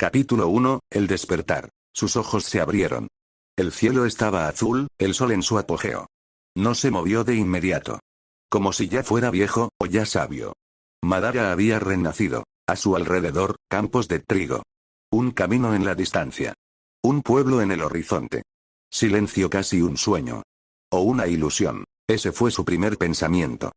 Capítulo 1, El despertar. Sus ojos se abrieron. El cielo estaba azul, el sol en su apogeo. No se movió de inmediato. Como si ya fuera viejo, o ya sabio. Madara había renacido. A su alrededor, campos de trigo. Un camino en la distancia. Un pueblo en el horizonte. Silencio, casi un sueño. O una ilusión. Ese fue su primer pensamiento.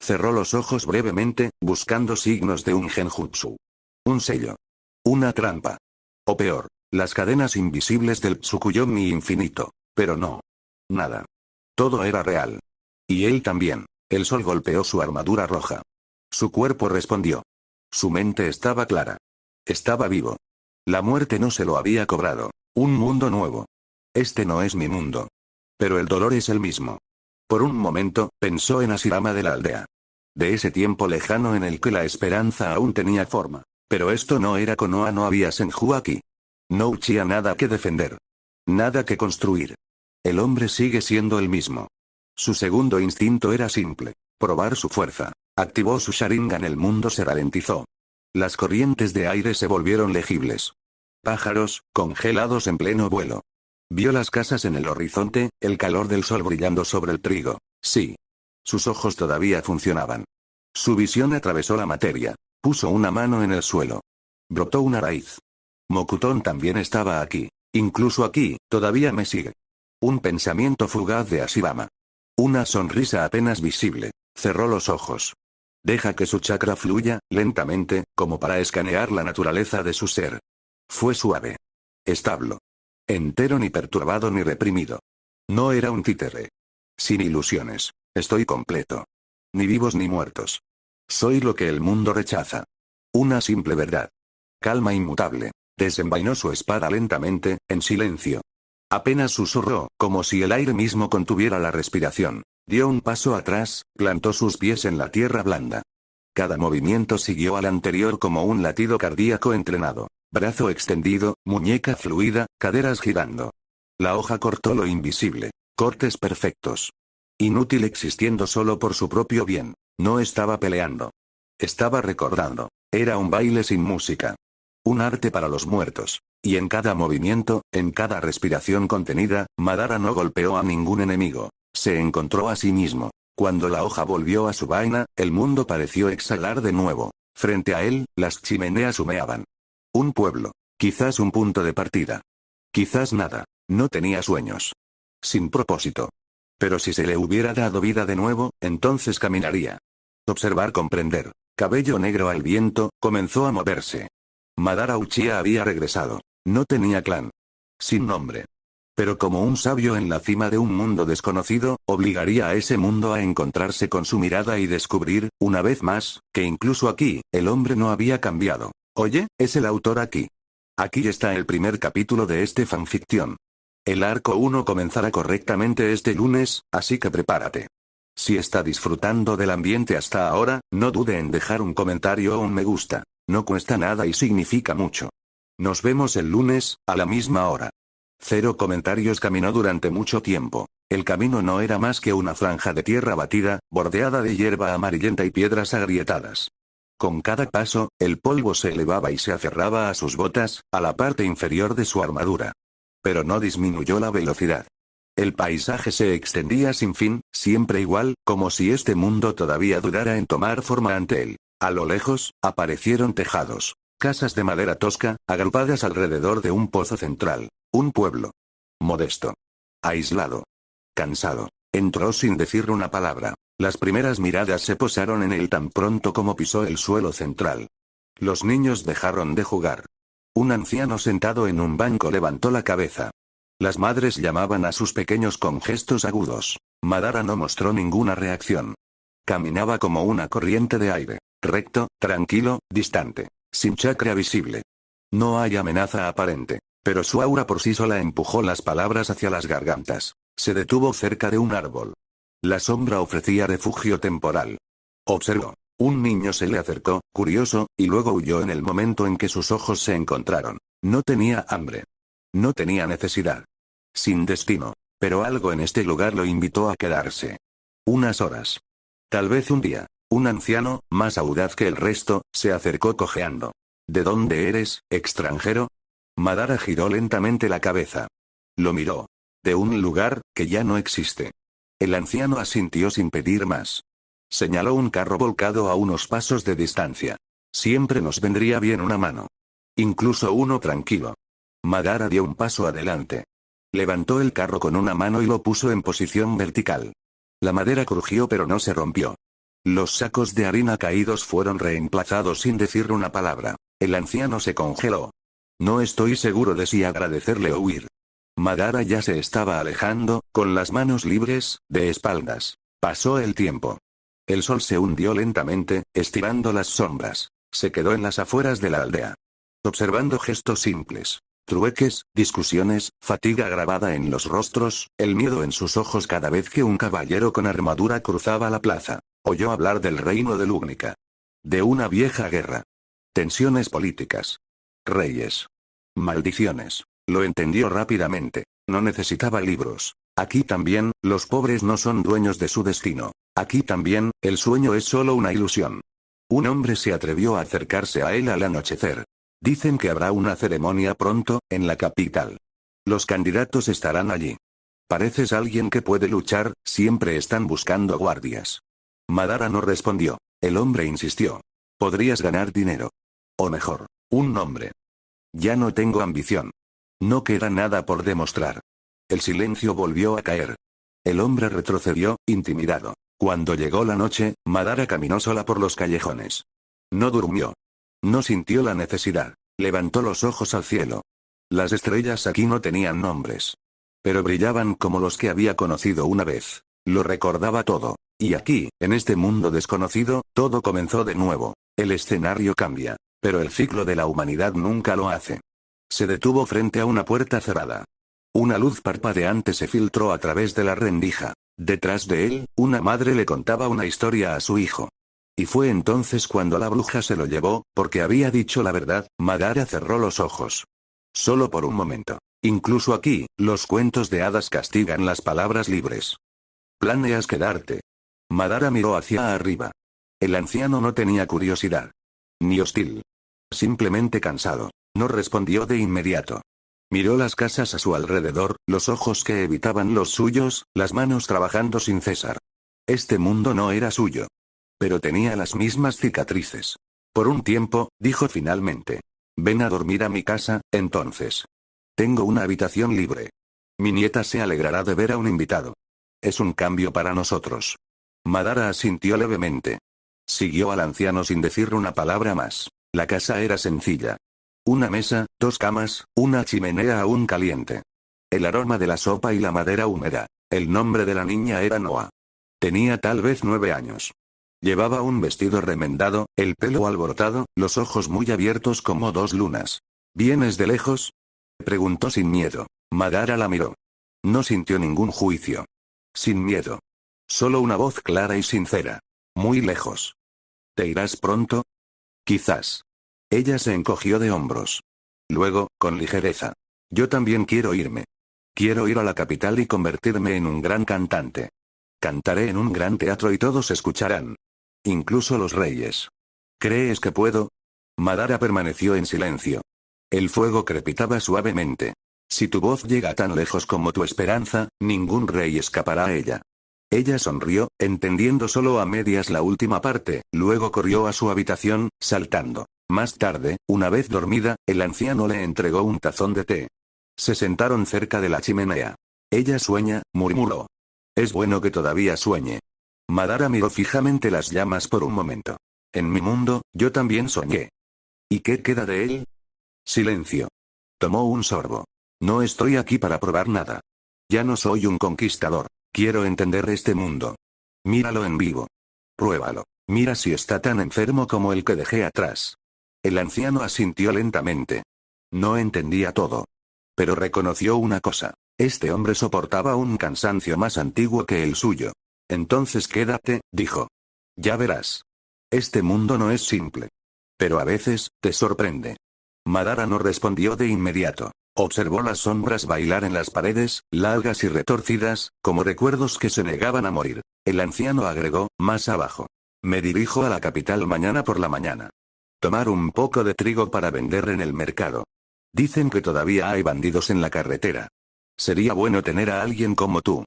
Cerró los ojos brevemente, buscando signos de un genjutsu. Un sello. Una trampa. O peor, las cadenas invisibles del Tsukuyomi infinito. Pero no. Nada. Todo era real. Y él también. El sol golpeó su armadura roja. Su cuerpo respondió. Su mente estaba clara. Estaba vivo. La muerte no se lo había cobrado. Un mundo nuevo. Este no es mi mundo. Pero el dolor es el mismo. Por un momento, pensó en Hashirama de la aldea. De ese tiempo lejano en el que la esperanza aún tenía forma. Pero esto no era Konoha, no había Senju aquí. No Uchiha, nada que defender. Nada que construir. El hombre sigue siendo el mismo. Su segundo instinto era simple. Probar su fuerza. Activó su Sharingan, el mundo se ralentizó. Las corrientes de aire se volvieron legibles. Pájaros, congelados en pleno vuelo. Vio las casas en el horizonte, el calor del sol brillando sobre el trigo. Sí. Sus ojos todavía funcionaban. Su visión atravesó la materia. Puso una mano en el suelo. Brotó una raíz. Mokuton también estaba aquí. Incluso aquí, todavía me sigue. Un pensamiento fugaz de Hashirama. Una sonrisa apenas visible. Cerró los ojos. Deja que su chakra fluya, lentamente, como para escanear la naturaleza de su ser. Fue suave. Estable. Entero, ni perturbado ni reprimido. No era un títere. Sin ilusiones. Estoy completo. Ni vivos ni muertos. Soy lo que el mundo rechaza. Una simple verdad. Calma inmutable. Desenvainó su espada lentamente, en silencio. Apenas susurró, como si el aire mismo contuviera la respiración. Dio un paso atrás, plantó sus pies en la tierra blanda. Cada movimiento siguió al anterior como un latido cardíaco entrenado. Brazo extendido, muñeca fluida, caderas girando. La hoja cortó lo invisible. Cortes perfectos. Inútil, existiendo solo por su propio bien. No estaba peleando. Estaba recordando. Era un baile sin música. Un arte para los muertos. Y en cada movimiento, en cada respiración contenida, Madara no golpeó a ningún enemigo. Se encontró a sí mismo. Cuando la hoja volvió a su vaina, el mundo pareció exhalar de nuevo. Frente a él, las chimeneas humeaban. Un pueblo. Quizás un punto de partida. Quizás nada. No tenía sueños. Sin propósito. Pero si se le hubiera dado vida de nuevo, entonces caminaría. Observar, comprender. Cabello negro al viento, comenzó a moverse. Madara Uchiha había regresado. No tenía clan. Sin nombre. Pero como un sabio en la cima de un mundo desconocido, obligaría a ese mundo a encontrarse con su mirada y descubrir, una vez más, que incluso aquí, el hombre no había cambiado. Oye, es el autor aquí. Aquí está el primer capítulo de este fanfiction. El arco 1 comenzará correctamente este lunes, así que prepárate. Si está disfrutando del ambiente hasta ahora, no dude en dejar un comentario o un me gusta. No cuesta nada y significa mucho. Nos vemos el lunes, a la misma hora. 0 comentarios. Caminó durante mucho tiempo. El camino no era más que una franja de tierra batida, bordeada de hierba amarillenta y piedras agrietadas. Con cada paso, el polvo se elevaba y se aferraba a sus botas, a la parte inferior de su armadura. Pero no disminuyó la velocidad. El paisaje se extendía sin fin, siempre igual, como si este mundo todavía dudara en tomar forma ante él. A lo lejos, aparecieron tejados. Casas de madera tosca, agrupadas alrededor de un pozo central. Un pueblo. Modesto. Aislado. Cansado. Entró sin decir una palabra. Las primeras miradas se posaron en él tan pronto como pisó el suelo central. Los niños dejaron de jugar. Un anciano sentado en un banco levantó la cabeza. Las madres llamaban a sus pequeños con gestos agudos. Madara no mostró ninguna reacción. Caminaba como una corriente de aire. Recto, tranquilo, distante. Sin chakra visible. No hay amenaza aparente. Pero su aura por sí sola empujó las palabras hacia las gargantas. Se detuvo cerca de un árbol. La sombra ofrecía refugio temporal. Observó. Un niño se le acercó, curioso, y luego huyó en el momento en que sus ojos se encontraron. No tenía hambre. No tenía necesidad. Sin destino. Pero algo en este lugar lo invitó a quedarse. Unas horas. Tal vez un día. Un anciano, más audaz que el resto, se acercó cojeando. ¿De dónde eres, extranjero? Madara giró lentamente la cabeza. Lo miró. De un lugar que ya no existe. El anciano asintió sin pedir más. Señaló un carro volcado a unos pasos de distancia. Siempre nos vendría bien una mano. Incluso uno tranquilo. Madara dio un paso adelante. Levantó el carro con una mano y lo puso en posición vertical. La madera crujió pero no se rompió. Los sacos de harina caídos fueron reemplazados sin decir una palabra. El anciano se congeló. No estoy seguro de si agradecerle o huir. Madara ya se estaba alejando, con las manos libres, de espaldas. Pasó el tiempo. El sol se hundió lentamente, estirando las sombras. Se quedó en las afueras de la aldea. Observando gestos simples. Trueques, discusiones, fatiga grabada en los rostros, el miedo en sus ojos cada vez que un caballero con armadura cruzaba la plaza. Oyó hablar del reino de Lugnica. De una vieja guerra. Tensiones políticas. Reyes. Maldiciones. Lo entendió rápidamente. No necesitaba libros. Aquí también, los pobres no son dueños de su destino. Aquí también, el sueño es solo una ilusión. Un hombre se atrevió a acercarse a él al anochecer. Dicen que habrá una ceremonia pronto, en la capital. Los candidatos estarán allí. Pareces alguien que puede luchar, siempre están buscando guardias. Madara no respondió. El hombre insistió. Podrías ganar dinero. O mejor, un nombre. Ya no tengo ambición. No queda nada por demostrar. El silencio volvió a caer. El hombre retrocedió, intimidado. Cuando llegó la noche, Madara caminó sola por los callejones. No durmió. No sintió la necesidad. Levantó los ojos al cielo. Las estrellas aquí no tenían nombres. Pero brillaban como los que había conocido una vez. Lo recordaba todo. Y aquí, en este mundo desconocido, todo comenzó de nuevo. El escenario cambia. Pero el ciclo de la humanidad nunca lo hace. Se detuvo frente a una puerta cerrada. Una luz parpadeante se filtró a través de la rendija. Detrás de él, una madre le contaba una historia a su hijo. Y fue entonces cuando la bruja se lo llevó, porque había dicho la verdad. Madara cerró los ojos. Solo por un momento. Incluso aquí, los cuentos de hadas castigan las palabras libres. ¿Planeas quedarte? Madara miró hacia arriba. El anciano no tenía curiosidad. Ni hostil. Simplemente cansado. No respondió de inmediato. Miró las casas a su alrededor, los ojos que evitaban los suyos, las manos trabajando sin cesar. Este mundo no era suyo. Pero tenía las mismas cicatrices. Por un tiempo, dijo finalmente. Ven a dormir a mi casa, entonces. Tengo una habitación libre. Mi nieta se alegrará de ver a un invitado. Es un cambio para nosotros. Madara asintió levemente. Siguió al anciano sin decir una palabra más. La casa era sencilla. Una mesa, dos camas, una chimenea aún caliente. El aroma de la sopa y la madera húmeda. El nombre de la niña era Noa. Tenía tal vez 9 años. Llevaba un vestido remendado, el pelo alborotado, los ojos muy abiertos como dos lunas. ¿Vienes de lejos? Preguntó sin miedo. Madara la miró. No sintió ningún juicio. Sin miedo. Solo una voz clara y sincera. Muy lejos. ¿Te irás pronto? Quizás. Ella se encogió de hombros. Luego, con ligereza. Yo también quiero irme. Quiero ir a la capital y convertirme en un gran cantante. Cantaré en un gran teatro y todos escucharán. Incluso los reyes. ¿Crees que puedo? Madara permaneció en silencio. El fuego crepitaba suavemente. Si tu voz llega tan lejos como tu esperanza, ningún rey escapará a ella. Ella sonrió, entendiendo solo a medias la última parte, luego corrió a su habitación, saltando. Más tarde, una vez dormida, el anciano le entregó un tazón de té. Se sentaron cerca de la chimenea. Ella sueña, murmuró. Es bueno que todavía sueñe. Madara miró fijamente las llamas por un momento. En mi mundo, yo también soñé. ¿Y qué queda de él? Silencio. Tomó un sorbo. No estoy aquí para probar nada. Ya no soy un conquistador. Quiero entender este mundo. Míralo en vivo. Pruébalo. Mira si está tan enfermo como el que dejé atrás. El anciano asintió lentamente. No entendía todo. Pero reconoció una cosa. Este hombre soportaba un cansancio más antiguo que el suyo. Entonces quédate, dijo. Ya verás. Este mundo no es simple. Pero a veces, te sorprende. Madara no respondió de inmediato. Observó las sombras bailar en las paredes, largas y retorcidas, como recuerdos que se negaban a morir. El anciano agregó, más abajo. Me dirijo a la capital mañana por la mañana. Tomar un poco de trigo para vender en el mercado. Dicen que todavía hay bandidos en la carretera. Sería bueno tener a alguien como tú.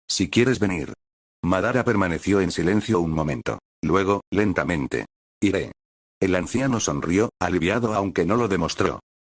Si quieres venir. Madara permaneció en silencio un momento. Luego, lentamente. Iré. El anciano sonrió, aliviado aunque no lo demostró.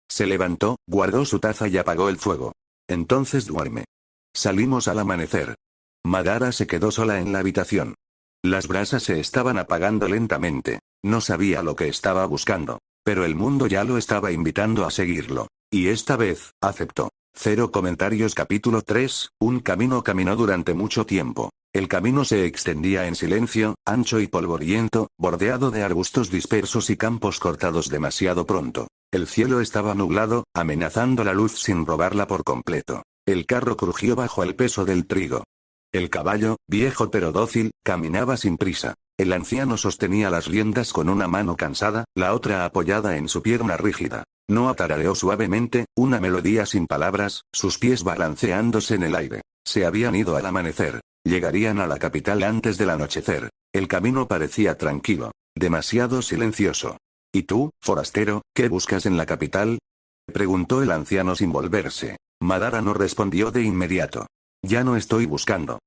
Se levantó, guardó su taza y apagó el fuego. Entonces duerme. Salimos al amanecer. Madara se quedó sola en la habitación. Las brasas se estaban apagando lentamente. No sabía lo que estaba buscando. Pero el mundo ya lo estaba invitando a seguirlo. Y esta vez, aceptó. Cero comentarios. Capítulo 3, un camino caminó durante mucho tiempo. El camino se extendía en silencio, ancho y polvoriento, bordeado de arbustos dispersos y campos cortados demasiado pronto. El cielo estaba nublado, amenazando la luz sin robarla por completo. El carro crujió bajo el peso del trigo. El caballo, viejo pero dócil, caminaba sin prisa. El anciano sostenía las riendas con una mano cansada, la otra apoyada en su pierna rígida. Noah tarareó suavemente, una melodía sin palabras, sus pies balanceándose en el aire. Se habían ido al amanecer. Llegarían a la capital antes del anochecer. El camino parecía tranquilo. Demasiado silencioso. ¿Y tú, forastero, qué buscas en la capital? Preguntó el anciano sin volverse. Madara no respondió de inmediato. Ya no estoy buscando.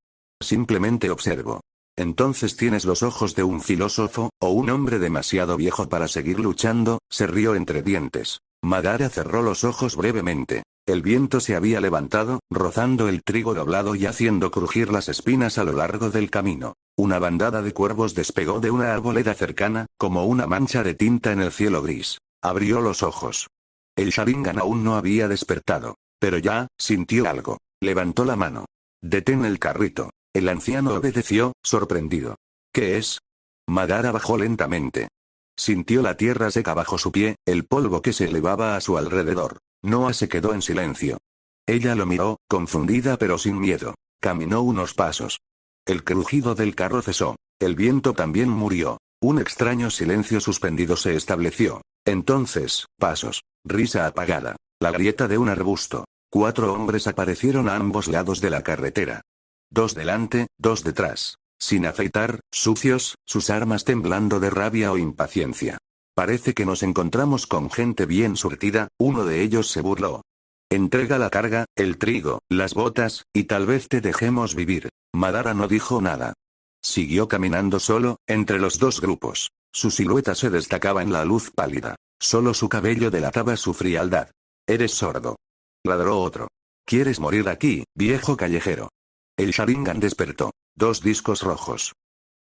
Simplemente observo. Entonces tienes los ojos de un filósofo, o un hombre demasiado viejo para seguir luchando, se rió entre dientes. Madara cerró los ojos brevemente. El viento se había levantado, rozando el trigo doblado y haciendo crujir las espinas a lo largo del camino. Una bandada de cuervos despegó de una arboleda cercana, como una mancha de tinta en el cielo gris. Abrió los ojos. El Sharingan aún no había despertado. Pero ya, sintió algo. Levantó la mano. Detén el carrito. El anciano obedeció, sorprendido. ¿Qué es? Madara bajó lentamente. Sintió la tierra seca bajo su pie, el polvo que se elevaba a su alrededor. Noah se quedó en silencio. Ella lo miró, confundida pero sin miedo. Caminó unos pasos. El crujido del carro cesó. El viento también murió. Un extraño silencio suspendido se estableció. Entonces, pasos. Risa apagada. La grieta de un arbusto. 4 hombres aparecieron a ambos lados de la carretera. 2 delante, 2 detrás. Sin afeitar, sucios, sus armas temblando de rabia o impaciencia. Parece que nos encontramos con gente bien surtida, uno de ellos se burló. Entrega la carga, el trigo, las botas, y tal vez te dejemos vivir. Madara no dijo nada. Siguió caminando solo, entre los dos grupos. Su silueta se destacaba en la luz pálida. Solo su cabello delataba su frialdad. Eres sordo. Ladró otro. ¿Quieres morir aquí, viejo callejero? El Sharingan despertó. 2 discos rojos.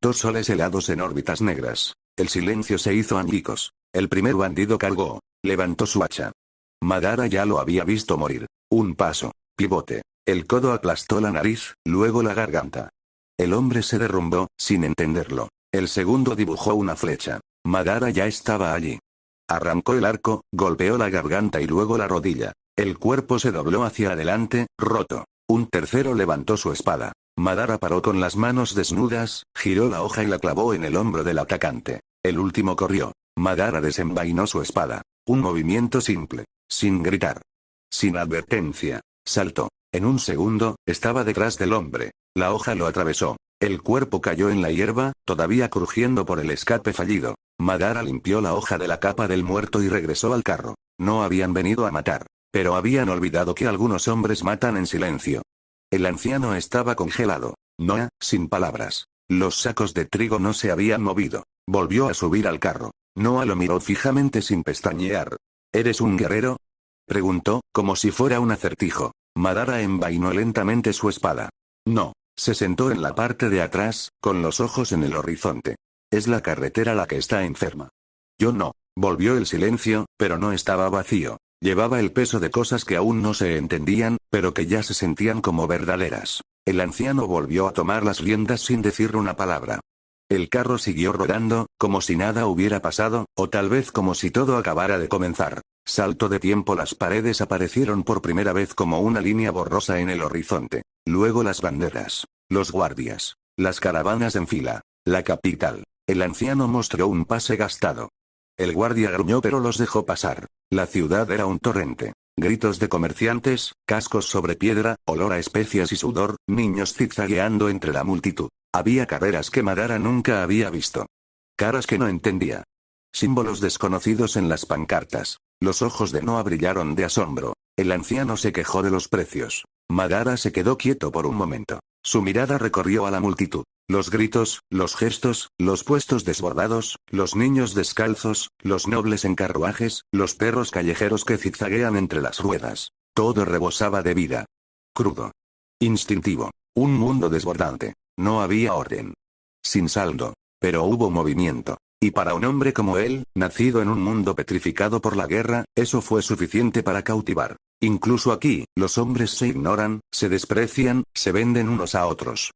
2 soles helados en órbitas negras. El silencio se hizo añicos. El primer bandido cargó. Levantó su hacha. Madara ya lo había visto morir. Un paso. Pivote. El codo aplastó la nariz, luego la garganta. El hombre se derrumbó, sin entenderlo. El segundo dibujó una flecha. Madara ya estaba allí. Arrancó el arco, golpeó la garganta y luego la rodilla. El cuerpo se dobló hacia adelante, roto. Un tercero levantó su espada. Madara paró con las manos desnudas, giró la hoja y la clavó en el hombro del atacante. El último corrió. Madara desenvainó su espada. Un movimiento simple. Sin gritar. Sin advertencia. Saltó. En un segundo, estaba detrás del hombre. La hoja lo atravesó. El cuerpo cayó en la hierba, todavía crujiendo por el escape fallido. Madara limpió la hoja de la capa del muerto y regresó al carro. No habían venido a matar. Pero habían olvidado que algunos hombres matan en silencio. El anciano estaba congelado. Noah, sin palabras. Los sacos de trigo no se habían movido. Volvió a subir al carro. Noah lo miró fijamente sin pestañear. ¿Eres un guerrero? Preguntó, como si fuera un acertijo. Madara envainó lentamente su espada. No. Se sentó en la parte de atrás, con los ojos en el horizonte. Es la carretera la que está enferma. Yo no. Volvió el silencio, pero no estaba vacío. Llevaba el peso de cosas que aún no se entendían, pero que ya se sentían como verdaderas. El anciano volvió a tomar las riendas sin decir una palabra. El carro siguió rodando, como si nada hubiera pasado, o tal vez como si todo acabara de comenzar. Salto de tiempo, las paredes aparecieron por primera vez como una línea borrosa en el horizonte. Luego las banderas. Los guardias. Las caravanas en fila. La capital. El anciano mostró un pase gastado. El guardia gruñó pero los dejó pasar. La ciudad era un torrente. Gritos de comerciantes, cascos sobre piedra, olor a especias y sudor, niños zigzagueando entre la multitud. Había carreras que Madara nunca había visto. Caras que no entendía. Símbolos desconocidos en las pancartas. Los ojos de Noah brillaron de asombro. El anciano se quejó de los precios. Madara se quedó quieto por un momento. Su mirada recorrió a la multitud. Los gritos, los gestos, los puestos desbordados, los niños descalzos, los nobles en carruajes, los perros callejeros que zigzaguean entre las ruedas. Todo rebosaba de vida. Crudo. Instintivo. Un mundo desbordante. No había orden. Sin saldo. Pero hubo movimiento. Y para un hombre como él, nacido en un mundo petrificado por la guerra, eso fue suficiente para cautivar. Incluso aquí, los hombres se ignoran, se desprecian, se venden unos a otros.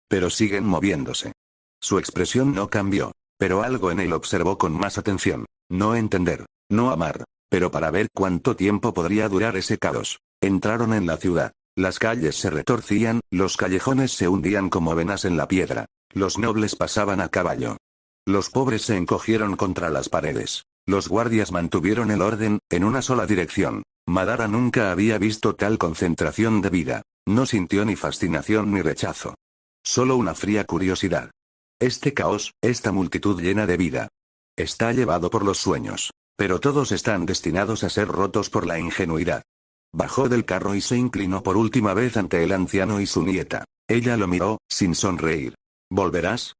Pero siguen moviéndose. Su expresión no cambió. Pero algo en él observó con más atención. No entender. No amar. Pero para ver cuánto tiempo podría durar ese caos. Entraron en la ciudad. Las calles se retorcían, los callejones se hundían como venas en la piedra. Los nobles pasaban a caballo. Los pobres se encogieron contra las paredes. Los guardias mantuvieron el orden, en una sola dirección. Madara nunca había visto tal concentración de vida. No sintió ni fascinación ni rechazo. Solo una fría curiosidad. Este caos, esta multitud llena de vida. Está llevado por los sueños. Pero todos están destinados a ser rotos por la ingenuidad. Bajó del carro y se inclinó por última vez ante el anciano y su nieta. Ella lo miró, sin sonreír. ¿Volverás?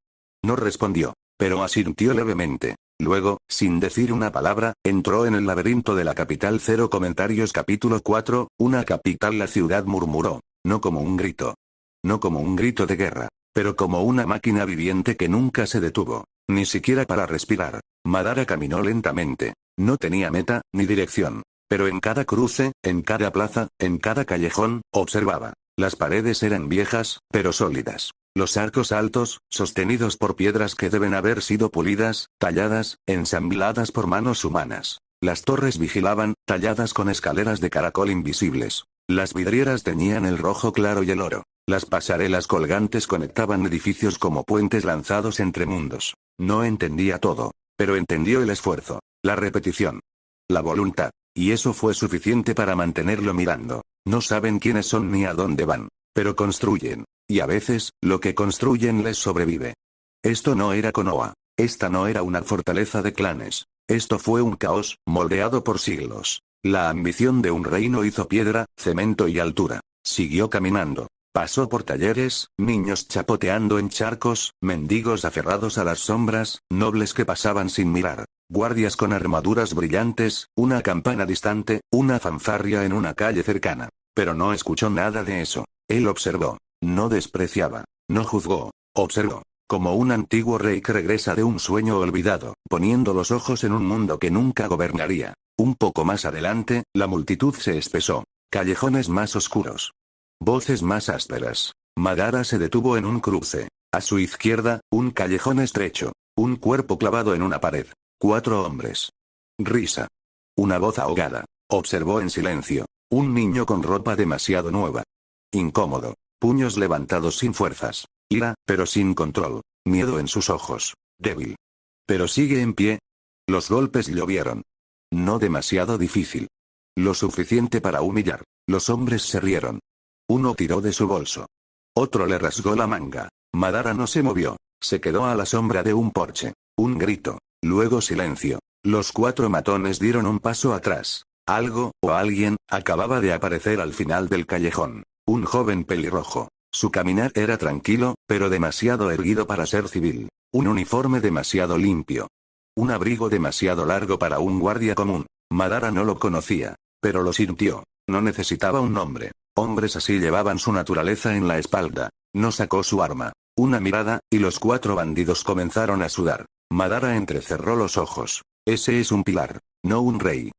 No respondió, pero asintió levemente. Luego, sin decir una palabra, entró en el laberinto de la capital. Cero comentarios. Capítulo 4, una capital. La ciudad murmuró. No como un grito. No como un grito de guerra. Pero como una máquina viviente que nunca se detuvo. Ni siquiera para respirar. Madara caminó lentamente. No tenía meta, ni dirección. Pero en cada cruce, en cada plaza, en cada callejón, observaba. Las paredes eran viejas, pero sólidas. Los arcos altos, sostenidos por piedras que deben haber sido pulidas, talladas, ensambladas por manos humanas. Las torres vigilaban, talladas con escaleras de caracol invisibles. Las vidrieras teñían el rojo claro y el oro. Las pasarelas colgantes conectaban edificios como puentes lanzados entre mundos. No entendía todo, pero entendió el esfuerzo, la repetición, la voluntad. Y eso fue suficiente para mantenerlo mirando. No saben quiénes son ni a dónde van. Pero construyen. Y a veces, lo que construyen les sobrevive. Esto no era Konoha. Esta no era una fortaleza de clanes. Esto fue un caos, moldeado por siglos. La ambición de un reino hizo piedra, cemento y altura. Siguió caminando. Pasó por talleres, niños chapoteando en charcos, mendigos aferrados a las sombras, nobles que pasaban sin mirar. Guardias con armaduras brillantes, una campana distante, una fanfarria en una calle cercana. Pero no escuchó nada de eso. Él observó. No despreciaba. No juzgó. Observó. Como un antiguo rey que regresa de un sueño olvidado, poniendo los ojos en un mundo que nunca gobernaría. Un poco más adelante, la multitud se espesó. Callejones más oscuros. Voces más ásperas. Madara se detuvo en un cruce. A su izquierda, un callejón estrecho. Un cuerpo clavado en una pared. 4 hombres. Risa. Una voz ahogada. Observó en silencio. Un niño con ropa demasiado nueva. Incómodo. Puños levantados sin fuerzas. Ira, pero sin control. Miedo en sus ojos. Débil. Pero sigue en pie. Los golpes llovieron. No demasiado difícil. Lo suficiente para humillar. Los hombres se rieron. Uno tiró de su bolso. Otro le rasgó la manga. Madara no se movió. Se quedó a la sombra de un porche. Un grito. Luego silencio. Los 4 matones dieron un paso atrás. Algo, o alguien, acababa de aparecer al final del callejón. Un joven pelirrojo. Su caminar era tranquilo, pero demasiado erguido para ser civil. Un uniforme demasiado limpio. Un abrigo demasiado largo para un guardia común. Madara no lo conocía. Pero lo sintió. No necesitaba un nombre. Hombres así llevaban su naturaleza en la espalda. No sacó su arma. Una mirada, y los 4 bandidos comenzaron a sudar. Madara entrecerró los ojos. Ese es un pilar. No un rey.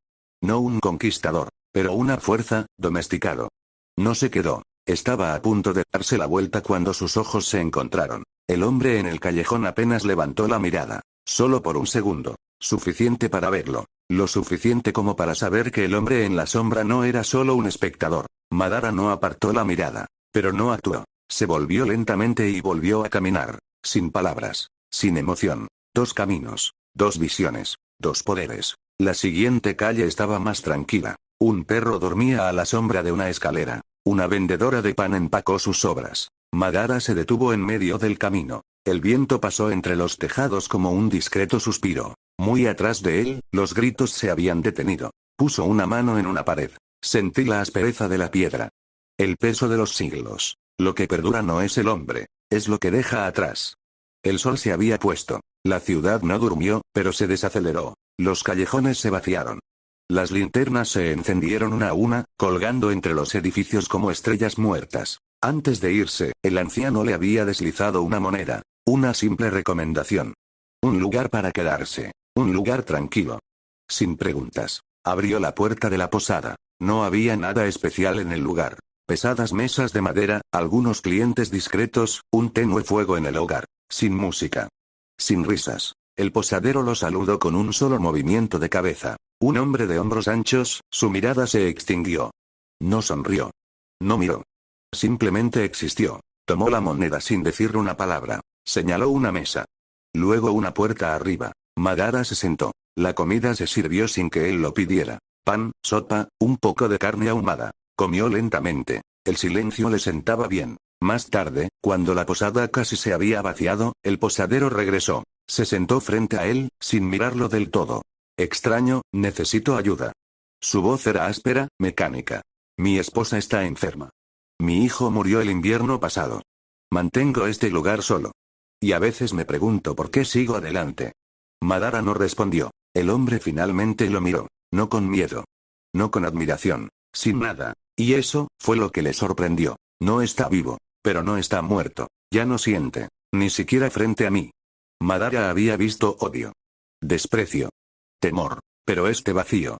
No un conquistador. Pero una fuerza, domesticado. No se quedó. Estaba a punto de darse la vuelta cuando sus ojos se encontraron. El hombre en el callejón apenas levantó la mirada. Solo por un segundo. Suficiente para verlo. Lo suficiente como para saber que el hombre en la sombra no era solo un espectador. Madara no apartó la mirada. Pero no actuó. Se volvió lentamente y volvió a caminar. Sin palabras. Sin emoción. 2 caminos. 2 visiones. 2 poderes. La siguiente calle estaba más tranquila. Un perro dormía a la sombra de una escalera. Una vendedora de pan empacó sus sobras. Madara se detuvo en medio del camino. El viento pasó entre los tejados como un discreto suspiro. Muy atrás de él, los gritos se habían detenido. Puso una mano en una pared. Sentí la aspereza de la piedra. El peso de los siglos. Lo que perdura no es el hombre, es lo que deja atrás. El sol se había puesto. La ciudad no durmió, pero se desaceleró. Los callejones se vaciaron. Las linternas se encendieron una a una, colgando entre los edificios como estrellas muertas. Antes de irse, el anciano le había deslizado una moneda. Una simple recomendación. Un lugar para quedarse. Un lugar tranquilo. Sin preguntas. Abrió la puerta de la posada. No había nada especial en el lugar. Pesadas mesas de madera, algunos clientes discretos, un tenue fuego en el hogar. Sin música. Sin risas. El posadero lo saludó con un solo movimiento de cabeza. Un hombre de hombros anchos, su mirada se extinguió. No sonrió. No miró. Simplemente existió. Tomó la moneda sin decir una palabra. Señaló una mesa. Luego una puerta arriba. Madara se sentó. La comida se sirvió sin que él lo pidiera. Pan, sopa, un poco de carne ahumada. Comió lentamente. El silencio le sentaba bien. Más tarde, cuando la posada casi se había vaciado, el posadero regresó. Se sentó frente a él, sin mirarlo del todo. Extraño, necesito ayuda. Su voz era áspera, mecánica. Mi esposa está enferma. Mi hijo murió el invierno pasado. Mantengo este lugar solo. Y a veces me pregunto por qué sigo adelante. Madara no respondió. El hombre finalmente lo miró. No con miedo. No con admiración. Sin nada. Y eso, fue lo que le sorprendió. No está vivo. Pero no está muerto. Ya no siente. Ni siquiera frente a mí. Madara había visto odio. Desprecio. Temor. Pero este vacío.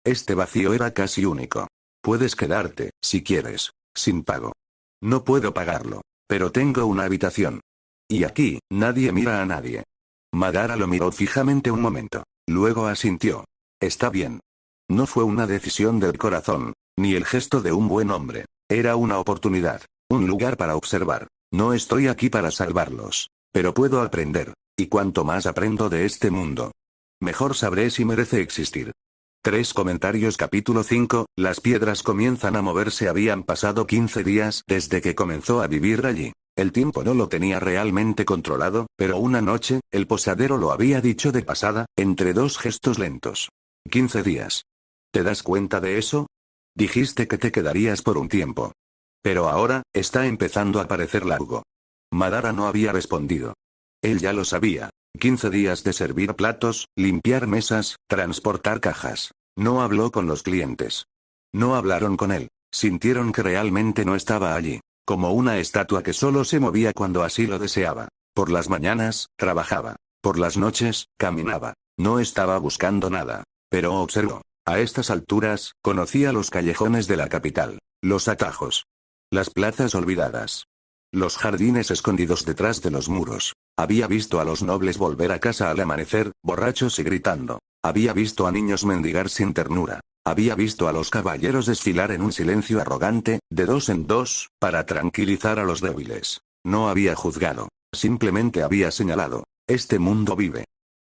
Este vacío era casi único. Puedes quedarte, si quieres. Sin pago. No puedo pagarlo. Pero tengo una habitación. Y aquí, nadie mira a nadie. Madara lo miró fijamente un momento. Luego asintió. Está bien. No fue una decisión del corazón, ni el gesto de un buen hombre. Era una oportunidad. Un lugar para observar. No estoy aquí para salvarlos. Pero puedo aprender. Y cuanto más aprendo de este mundo, mejor sabré si merece existir. 3 comentarios. Capítulo 5, las piedras comienzan a moverse. Habían pasado 15 días desde que comenzó a vivir allí. El tiempo no lo tenía realmente controlado, pero una noche, el posadero lo había dicho de pasada, entre dos gestos lentos. 15 días. ¿Te das cuenta de eso? Dijiste que te quedarías por un tiempo. Pero ahora, está empezando a parecer largo. Madara no había respondido. Él ya lo sabía. 15 días de servir platos, limpiar mesas, transportar cajas. No habló con los clientes. No hablaron con él. Sintieron que realmente no estaba allí. Como una estatua que solo se movía cuando así lo deseaba. Por las mañanas, trabajaba. Por las noches, caminaba. No estaba buscando nada. Pero observó. A estas alturas, conocía los callejones de la capital. Los atajos. Las plazas olvidadas. Los jardines escondidos detrás de los muros. Había visto a los nobles volver a casa al amanecer, borrachos y gritando. Había visto a niños mendigar sin ternura. Había visto a los caballeros desfilar en un silencio arrogante, de dos en dos, para tranquilizar a los débiles. No había juzgado. Simplemente había señalado. Este mundo vive.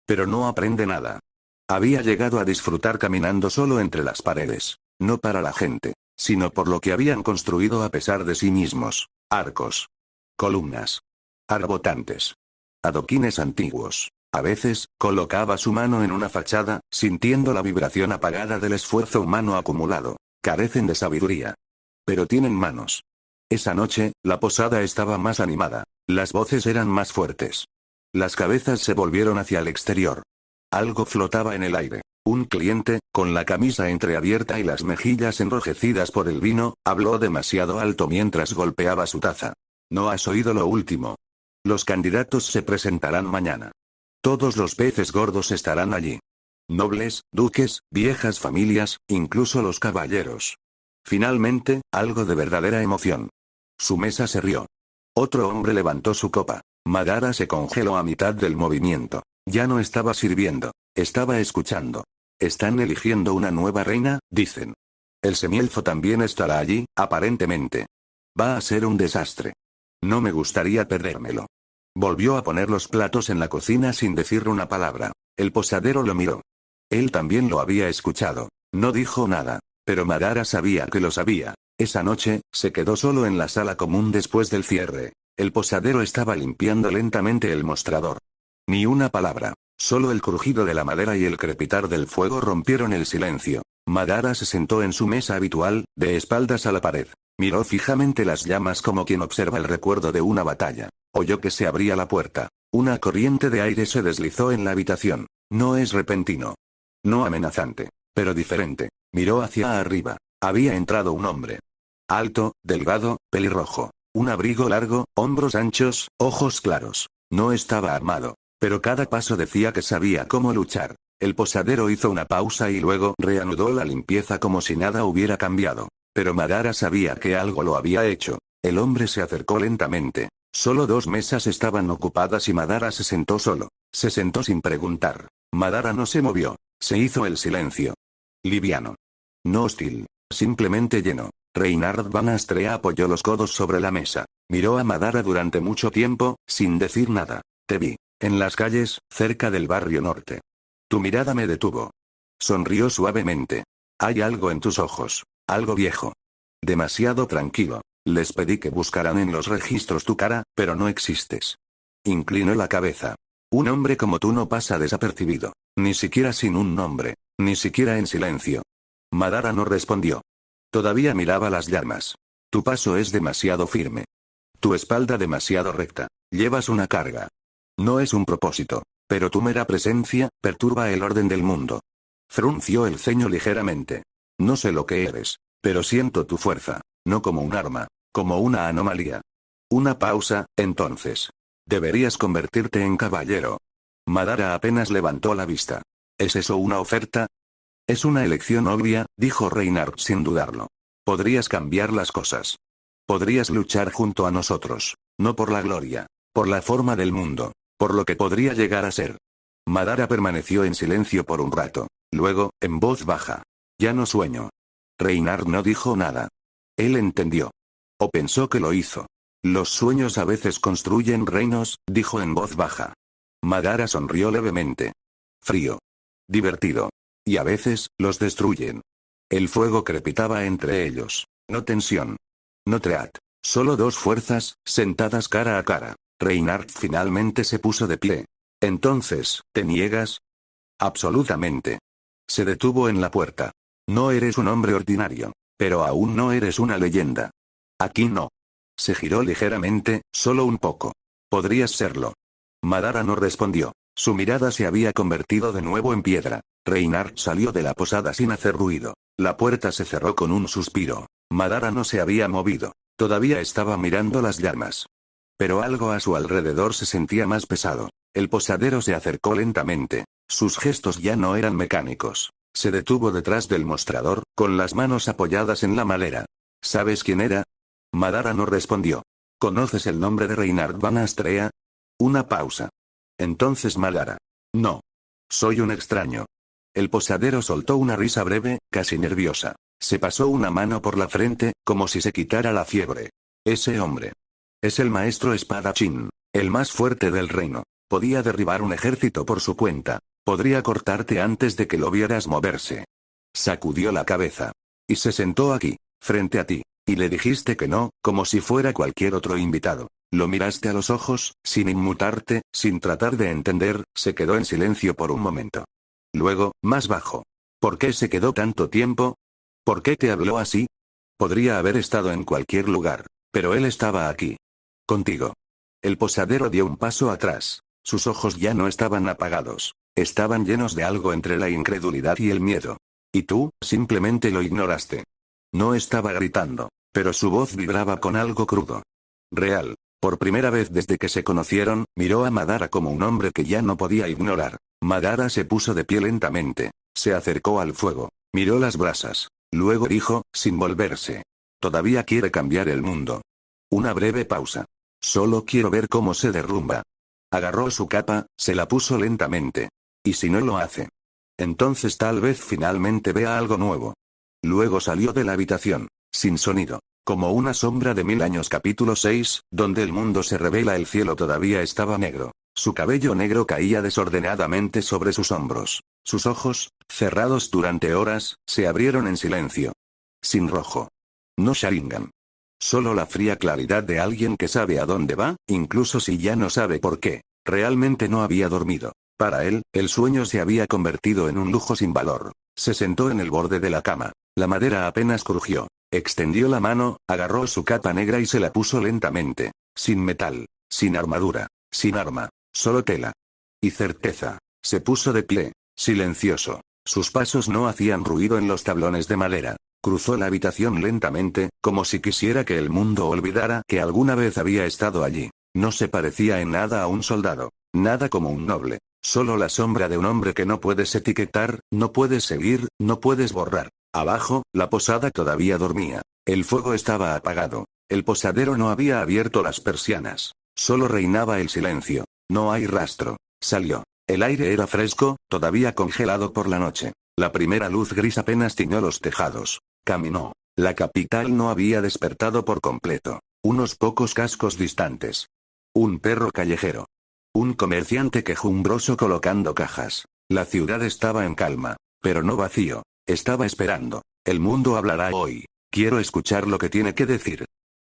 Pero no aprende nada. Había llegado a disfrutar caminando solo entre las paredes. No para la gente, sino por lo que habían construido a pesar de sí mismos. Arcos. Columnas. Arbotantes. Adoquines antiguos. A veces, colocaba su mano en una fachada, sintiendo la vibración apagada del esfuerzo humano acumulado. Carecen de sabiduría. Pero tienen manos. Esa noche, la posada estaba más animada. Las voces eran más fuertes. Las cabezas se volvieron hacia el exterior. Algo flotaba en el aire. Un cliente, con la camisa entreabierta y las mejillas enrojecidas por el vino, habló demasiado alto mientras golpeaba su taza. ¿No has oído lo último? Los candidatos se presentarán mañana. Todos los peces gordos estarán allí. Nobles, duques, viejas familias, incluso los caballeros. Finalmente, algo de verdadera emoción. Su mesa se rió. Otro hombre levantó su copa. Madara se congeló a mitad del movimiento. Ya no estaba sirviendo. Estaba escuchando. Están eligiendo una nueva reina, dicen. El semielfo también estará allí, aparentemente. Va a ser un desastre. No me gustaría perdérmelo. Volvió a poner los platos en la cocina sin decir una palabra. El posadero lo miró. Él también lo había escuchado. No dijo nada. Pero Madara sabía que lo sabía. Esa noche, se quedó solo en la sala común después del cierre. El posadero estaba limpiando lentamente el mostrador. Ni una palabra. Solo el crujido de la madera y el crepitar del fuego rompieron el silencio. Madara se sentó en su mesa habitual, de espaldas a la pared. Miró fijamente las llamas como quien observa el recuerdo de una batalla. Oyó que se abría la puerta. Una corriente de aire se deslizó en la habitación. No es repentino. No amenazante. Pero diferente. Miró hacia arriba. Había entrado un hombre. Alto, delgado, pelirrojo. Un abrigo largo, hombros anchos, ojos claros. No estaba armado. Pero cada paso decía que sabía cómo luchar. El posadero hizo una pausa y luego reanudó la limpieza como si nada hubiera cambiado. Pero Madara sabía que algo lo había hecho. El hombre se acercó lentamente. Solo 2 mesas estaban ocupadas y Madara se sentó solo. Se sentó sin preguntar. Madara no se movió. Se hizo el silencio. Liviano. No hostil. Simplemente lleno. Reinhard Van Astrea apoyó los codos sobre la mesa. Miró a Madara durante mucho tiempo, sin decir nada. Te vi. En las calles, cerca del barrio norte. Tu mirada me detuvo. Sonrió suavemente. Hay algo en tus ojos. Algo viejo. Demasiado tranquilo. Les pedí que buscaran en los registros tu cara, pero no existes. Inclinó la cabeza. Un hombre como tú no pasa desapercibido. Ni siquiera sin un nombre. Ni siquiera en silencio. Madara no respondió. Todavía miraba las llamas. Tu paso es demasiado firme. Tu espalda demasiado recta. Llevas una carga. No es un propósito. Pero tu mera presencia perturba el orden del mundo. Frunció el ceño ligeramente. No sé lo que eres. Pero siento tu fuerza. No como un arma. Como una anomalía. Una pausa, entonces. Deberías convertirte en caballero. Madara apenas levantó la vista. ¿Es eso una oferta? Es una elección obvia, dijo Reinhard sin dudarlo. Podrías cambiar las cosas. Podrías luchar junto a nosotros. No por la gloria. Por la forma del mundo. Por lo que podría llegar a ser. Madara permaneció en silencio por un rato. Luego, en voz baja. Ya no sueño. Reinhard no dijo nada. Él entendió. O pensó que lo hizo. Los sueños a veces construyen reinos, dijo en voz baja. Madara sonrió levemente. Frío. Divertido. Y a veces, los destruyen. El fuego crepitaba entre ellos. No tensión. No treat. Solo 2 fuerzas, sentadas cara a cara. Reinhard finalmente se puso de pie. Entonces, ¿te niegas? Absolutamente. Se detuvo en la puerta. No eres un hombre ordinario. Pero aún no eres una leyenda. Aquí no. Se giró ligeramente, solo un poco. Podrías serlo. Madara no respondió. Su mirada se había convertido de nuevo en piedra. Reinhard salió de la posada sin hacer ruido. La puerta se cerró con un suspiro. Madara no se había movido. Todavía estaba mirando las llamas. Pero algo a su alrededor se sentía más pesado. El posadero se acercó lentamente. Sus gestos ya no eran mecánicos. Se detuvo detrás del mostrador, con las manos apoyadas en la madera. ¿Sabes quién era? Madara no respondió. ¿Conoces el nombre de Reinhard Van Astrea? Una pausa. Entonces Madara. No. Soy un extraño. El posadero soltó una risa breve, casi nerviosa. Se pasó una mano por la frente, como si se quitara la fiebre. Ese hombre. Es el maestro espadachín. El más fuerte del reino. Podía derribar un ejército por su cuenta. Podría cortarte antes de que lo vieras moverse. Sacudió la cabeza. Y se sentó aquí, frente a ti. Y le dijiste que no, como si fuera cualquier otro invitado. Lo miraste a los ojos, sin inmutarte, sin tratar de entender, se quedó en silencio por un momento. Luego, más bajo. ¿Por qué se quedó tanto tiempo? ¿Por qué te habló así? Podría haber estado en cualquier lugar. Pero él estaba aquí. Contigo. El posadero dio un paso atrás. Sus ojos ya no estaban apagados. Estaban llenos de algo entre la incredulidad y el miedo. Y tú, simplemente lo ignoraste. No estaba gritando, pero su voz vibraba con algo crudo. Real. Por primera vez desde que se conocieron, miró a Madara como un hombre que ya no podía ignorar. Madara se puso de pie lentamente. Se acercó al fuego. Miró las brasas. Luego dijo, sin volverse. Todavía quiere cambiar el mundo. Una breve pausa. Solo quiero ver cómo se derrumba. Agarró su capa, se la puso lentamente. ¿Y si no lo hace? Entonces tal vez finalmente vea algo nuevo. Luego salió de la habitación, sin sonido. Como una sombra de 1000 años. Capítulo 6, donde el mundo se revela. El cielo todavía estaba negro. Su cabello negro caía desordenadamente sobre sus hombros. Sus ojos, cerrados durante horas, se abrieron en silencio. Sin rojo. No Sharingan. Solo la fría claridad de alguien que sabe a dónde va, incluso si ya no sabe por qué. Realmente no había dormido. Para él, el sueño se había convertido en un lujo sin valor. Se sentó en el borde de la cama. La madera apenas crujió. Extendió la mano, agarró su capa negra y se la puso lentamente. Sin metal, sin armadura, sin arma, solo tela. Y certeza. Se puso de pie, silencioso. Sus pasos no hacían ruido en los tablones de madera. Cruzó la habitación lentamente, como si quisiera que el mundo olvidara que alguna vez había estado allí. No se parecía en nada a un soldado. Nada como un noble. Solo la sombra de un hombre que no puedes etiquetar, no puedes seguir, no puedes borrar. Abajo, la posada todavía dormía. El fuego estaba apagado. El posadero no había abierto las persianas. Solo reinaba el silencio. No hay rastro. Salió. El aire era fresco, todavía congelado por la noche. La primera luz gris apenas tiñó los tejados. Caminó. La capital no había despertado por completo. Unos pocos cascos distantes. Un perro callejero. Un comerciante quejumbroso colocando cajas. La ciudad estaba en calma. Pero no vacío. Estaba esperando. El mundo hablará hoy. Quiero escuchar lo que tiene que decir.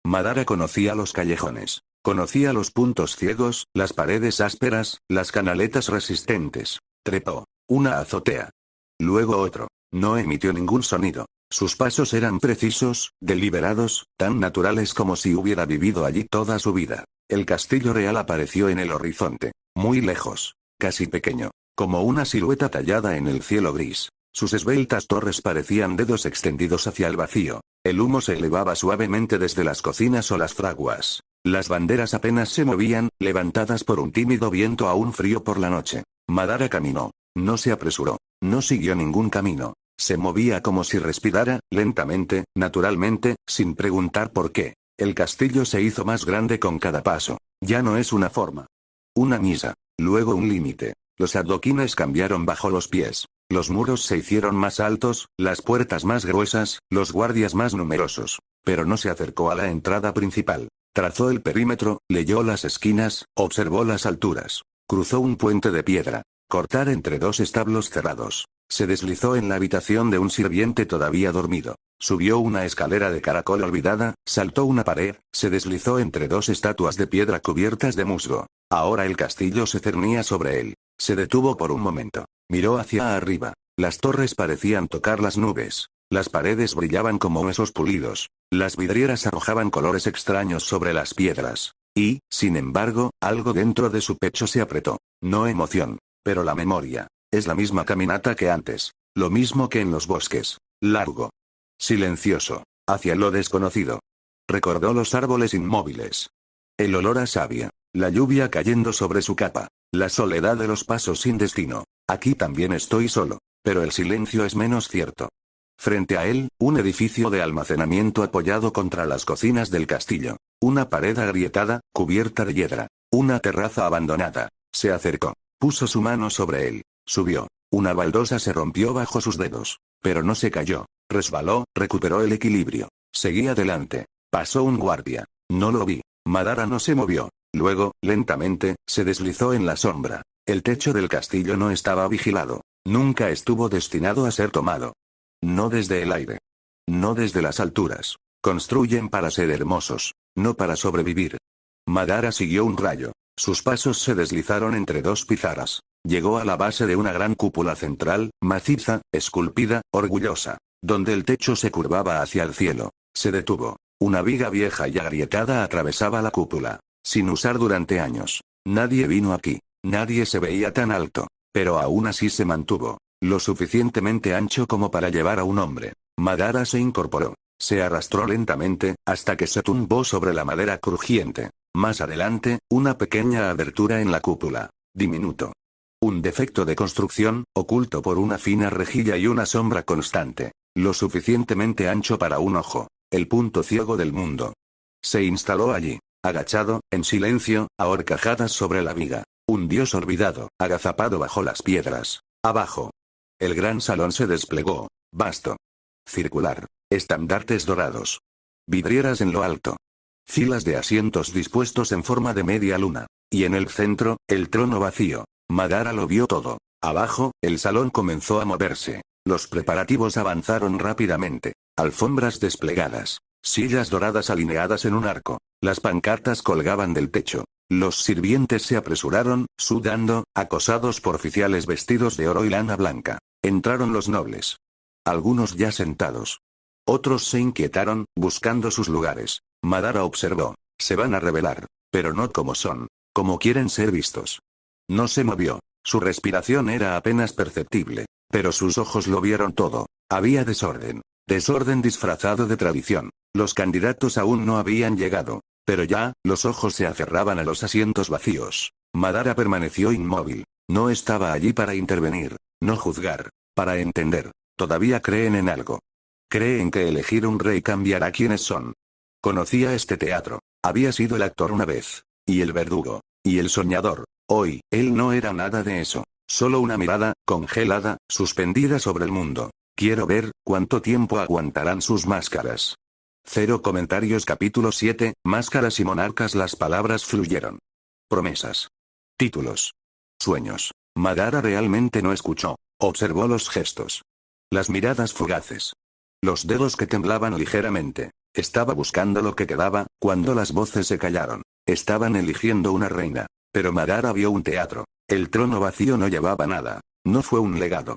Madara conocía los callejones. Conocía los puntos ciegos, las paredes ásperas, las canaletas resistentes. Trepó. Una azotea. Luego otro. No emitió ningún sonido. Sus pasos eran precisos, deliberados, tan naturales como si hubiera vivido allí toda su vida. El castillo real apareció en el horizonte. Muy lejos. Casi pequeño. Como una silueta tallada en el cielo gris. Sus esbeltas torres parecían dedos extendidos hacia el vacío. El humo se elevaba suavemente desde las cocinas o las fraguas. Las banderas apenas se movían, levantadas por un tímido viento aún frío por la noche. Madara caminó. No se apresuró. No siguió ningún camino. Se movía como si respirara, lentamente, naturalmente, sin preguntar por qué. El castillo se hizo más grande con cada paso. Ya no es una forma. Una misa. Luego un límite. Los adoquines cambiaron bajo los pies. Los muros se hicieron más altos, las puertas más gruesas, los guardias más numerosos. Pero no se acercó a la entrada principal. Trazó el perímetro, leyó las esquinas, observó las alturas. Cruzó un puente de piedra. Cortar entre dos establos cerrados. Se deslizó en la habitación de un sirviente todavía dormido. Subió una escalera de caracol olvidada, saltó una pared, se deslizó entre dos estatuas de piedra cubiertas de musgo. Ahora el castillo se cernía sobre él. Se detuvo por un momento. Miró hacia arriba. Las torres parecían tocar las nubes. Las paredes brillaban como huesos pulidos. Las vidrieras arrojaban colores extraños sobre las piedras. Y, sin embargo, algo dentro de su pecho se apretó. No emoción, pero la memoria. Es la misma caminata que antes. Lo mismo que en los bosques. Largo. Silencioso. Hacia lo desconocido. Recordó los árboles inmóviles. El olor a savia. La lluvia cayendo sobre su capa. La soledad de los pasos sin destino. Aquí también estoy solo. Pero el silencio es menos cierto. Frente a él, un edificio de almacenamiento apoyado contra las cocinas del castillo. Una pared agrietada, cubierta de hiedra. Una terraza abandonada. Se acercó. Puso su mano sobre él. Subió. Una baldosa se rompió bajo sus dedos. Pero no se cayó. Resbaló, recuperó el equilibrio. Seguí adelante. Pasó un guardia. No lo vi. Madara no se movió. Luego, lentamente, se deslizó en la sombra. El techo del castillo no estaba vigilado. Nunca estuvo destinado a ser tomado. No desde el aire. No desde las alturas. Construyen para ser hermosos. No para sobrevivir. Madara siguió un rayo. Sus pasos se deslizaron entre dos pizarras. Llegó a la base de una gran cúpula central, maciza, esculpida, orgullosa. Donde el techo se curvaba hacia el cielo. Se detuvo. Una viga vieja y agrietada atravesaba la cúpula. Sin usar durante años. Nadie vino aquí. Nadie se veía tan alto. Pero aún así se mantuvo. Lo suficientemente ancho como para llevar a un hombre. Madara se incorporó. Se arrastró lentamente, hasta que se tumbó sobre la madera crujiente. Más adelante, una pequeña abertura en la cúpula. Diminuto. Un defecto de construcción, oculto por una fina rejilla y una sombra constante. Lo suficientemente ancho para un ojo. El punto ciego del mundo. Se instaló allí. Agachado, en silencio, a horcajadas sobre la viga. Un dios olvidado, agazapado bajo las piedras. Abajo. El gran salón se desplegó. Vasto. Circular. Estandartes dorados. Vidrieras en lo alto. Filas de asientos dispuestos en forma de media luna. Y en el centro, el trono vacío. Madara lo vio todo. Abajo, el salón comenzó a moverse. Los preparativos avanzaron rápidamente. Alfombras desplegadas. Sillas doradas alineadas en un arco. Las pancartas colgaban del techo. Los sirvientes se apresuraron, sudando, acosados por oficiales vestidos de oro y lana blanca. Entraron los nobles. Algunos ya sentados. Otros se inquietaron, buscando sus lugares. Madara observó. Se van a rebelar. Pero no como son. Como quieren ser vistos. No se movió. Su respiración era apenas perceptible. Pero sus ojos lo vieron todo. Había desorden. Desorden disfrazado de tradición. Los candidatos aún no habían llegado. Pero ya, los ojos se aferraban a los asientos vacíos. Madara permaneció inmóvil. No estaba allí para intervenir. No juzgar. Para entender. Todavía creen en algo. Creen que elegir un rey cambiará quiénes son. Conocía este teatro. Había sido el actor una vez. Y el verdugo. Y el soñador. Hoy, él no era nada de eso. Solo una mirada, congelada, suspendida sobre el mundo. Quiero ver, cuánto tiempo aguantarán sus máscaras. Cero comentarios. Capítulo 7, Máscaras y monarcas. Las palabras fluyeron. Promesas. Títulos. Sueños. Madara realmente no escuchó. Observó los gestos. Las miradas fugaces. Los dedos que temblaban ligeramente. Estaba buscando lo que quedaba, cuando las voces se callaron. Estaban eligiendo una reina. Pero Madara vio un teatro. El trono vacío no llevaba nada. No fue un legado.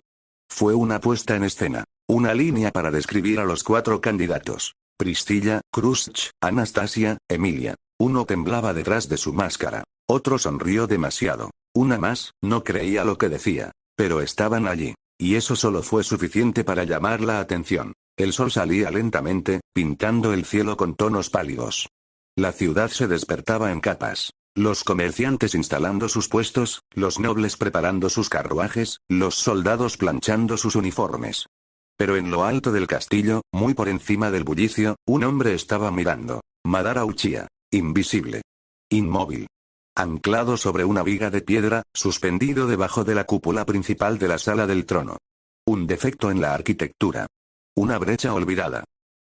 Fue una puesta en escena. Una línea para describir a los 4 candidatos. Priscilla, Crush, Anastasia, Emilia. Uno temblaba detrás de su máscara. Otro sonrió demasiado. Una más, no creía lo que decía. Pero estaban allí. Y eso solo fue suficiente para llamar la atención. El sol salía lentamente, pintando el cielo con tonos pálidos. La ciudad se despertaba en capas. Los comerciantes instalando sus puestos, los nobles preparando sus carruajes, los soldados planchando sus uniformes. Pero en lo alto del castillo, muy por encima del bullicio, un hombre estaba mirando. Madara Uchiha. Invisible. Inmóvil. Anclado sobre una viga de piedra, suspendido debajo de la cúpula principal de la sala del trono. Un defecto en la arquitectura. Una brecha olvidada.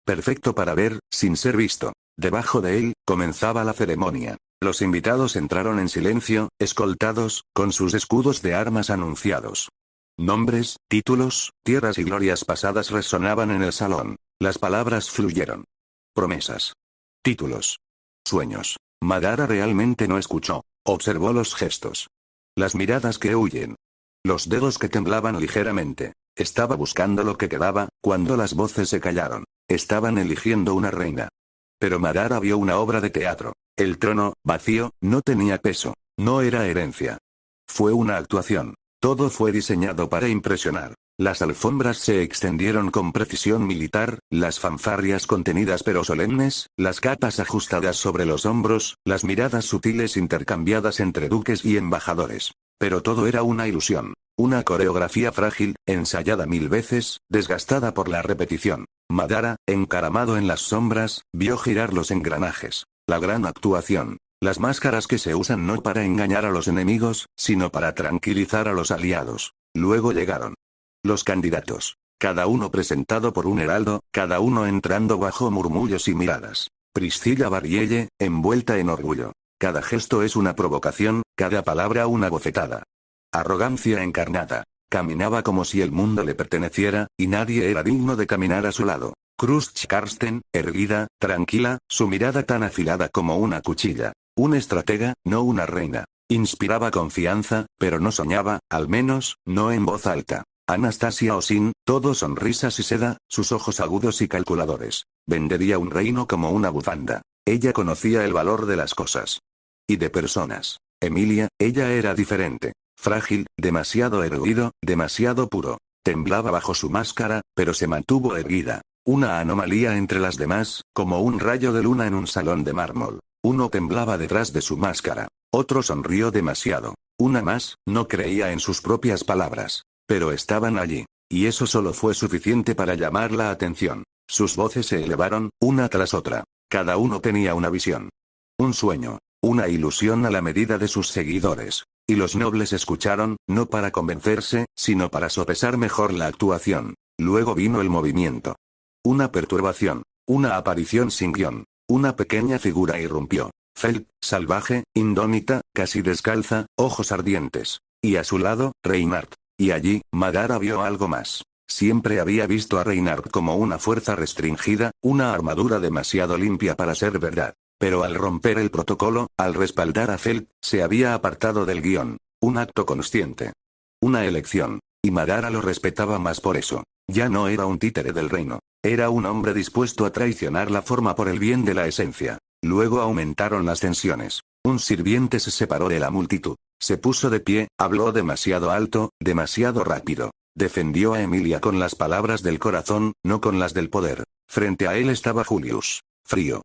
Perfecto para ver, sin ser visto. Debajo de él, comenzaba la ceremonia. Los invitados entraron en silencio, escoltados, con sus escudos de armas anunciados. Nombres, títulos, tierras y glorias pasadas resonaban en el salón. Las palabras fluyeron. Promesas. Títulos. Sueños. Madara realmente no escuchó. Observó los gestos. Las miradas que huyen. Los dedos que temblaban ligeramente. Estaba buscando lo que quedaba, cuando las voces se callaron. Estaban eligiendo una reina. Pero Madara vio una obra de teatro. El trono, vacío, no tenía peso. No era herencia. Fue una actuación. Todo fue diseñado para impresionar. Las alfombras se extendieron con precisión militar, las fanfarrias contenidas pero solemnes, las capas ajustadas sobre los hombros, las miradas sutiles intercambiadas entre duques y embajadores. Pero todo era una ilusión. Una coreografía frágil, ensayada 1000 veces, desgastada por la repetición. Madara, encaramado en las sombras, vio girar los engranajes. La gran actuación. Las máscaras que se usan no para engañar a los enemigos, sino para tranquilizar a los aliados. Luego llegaron los candidatos. Cada uno presentado por un heraldo, cada uno entrando bajo murmullos y miradas. Priscilla Barrielle, envuelta en orgullo. Cada gesto es una provocación, cada palabra una bofetada. Arrogancia encarnada. Caminaba como si el mundo le perteneciera, y nadie era digno de caminar a su lado. Crush Karsten, erguida, tranquila, su mirada tan afilada como una cuchilla. Un estratega, no una reina. Inspiraba confianza, pero no soñaba, al menos, no en voz alta. Anastasia Osin, todo sonrisas y seda, sus ojos agudos y calculadores. Vendería un reino como una bufanda. Ella conocía el valor de las cosas. Y de personas. Emilia, ella era diferente. Frágil, demasiado erguido, demasiado puro. Temblaba bajo su máscara, pero se mantuvo erguida. Una anomalía entre las demás, como un rayo de luna en un salón de mármol. Uno temblaba detrás de su máscara. Otro sonrió demasiado. Una más, no creía en sus propias palabras. Pero estaban allí. Y eso solo fue suficiente para llamar la atención. Sus voces se elevaron, una tras otra. Cada uno tenía una visión. Un sueño. Una ilusión a la medida de sus seguidores. Y los nobles escucharon, no para convencerse, sino para sopesar mejor la actuación. Luego vino el movimiento. Una perturbación. Una aparición sin guión. Una pequeña figura irrumpió. Felt, salvaje, indómita, casi descalza, ojos ardientes. Y a su lado, Reinhardt. Y allí, Madara vio algo más. Siempre había visto a Reinhardt como una fuerza restringida, una armadura demasiado limpia para ser verdad. Pero al romper el protocolo, al respaldar a Felt, se había apartado del guión. Un acto consciente. Una elección. Y Madara lo respetaba más por eso. Ya no era un títere del reino. Era un hombre dispuesto a traicionar la forma por el bien de la esencia. Luego aumentaron las tensiones. Un sirviente se separó de la multitud. Se puso de pie, habló demasiado alto, demasiado rápido. Defendió a Emilia con las palabras del corazón, no con las del poder. Frente a él estaba Julius. Frío.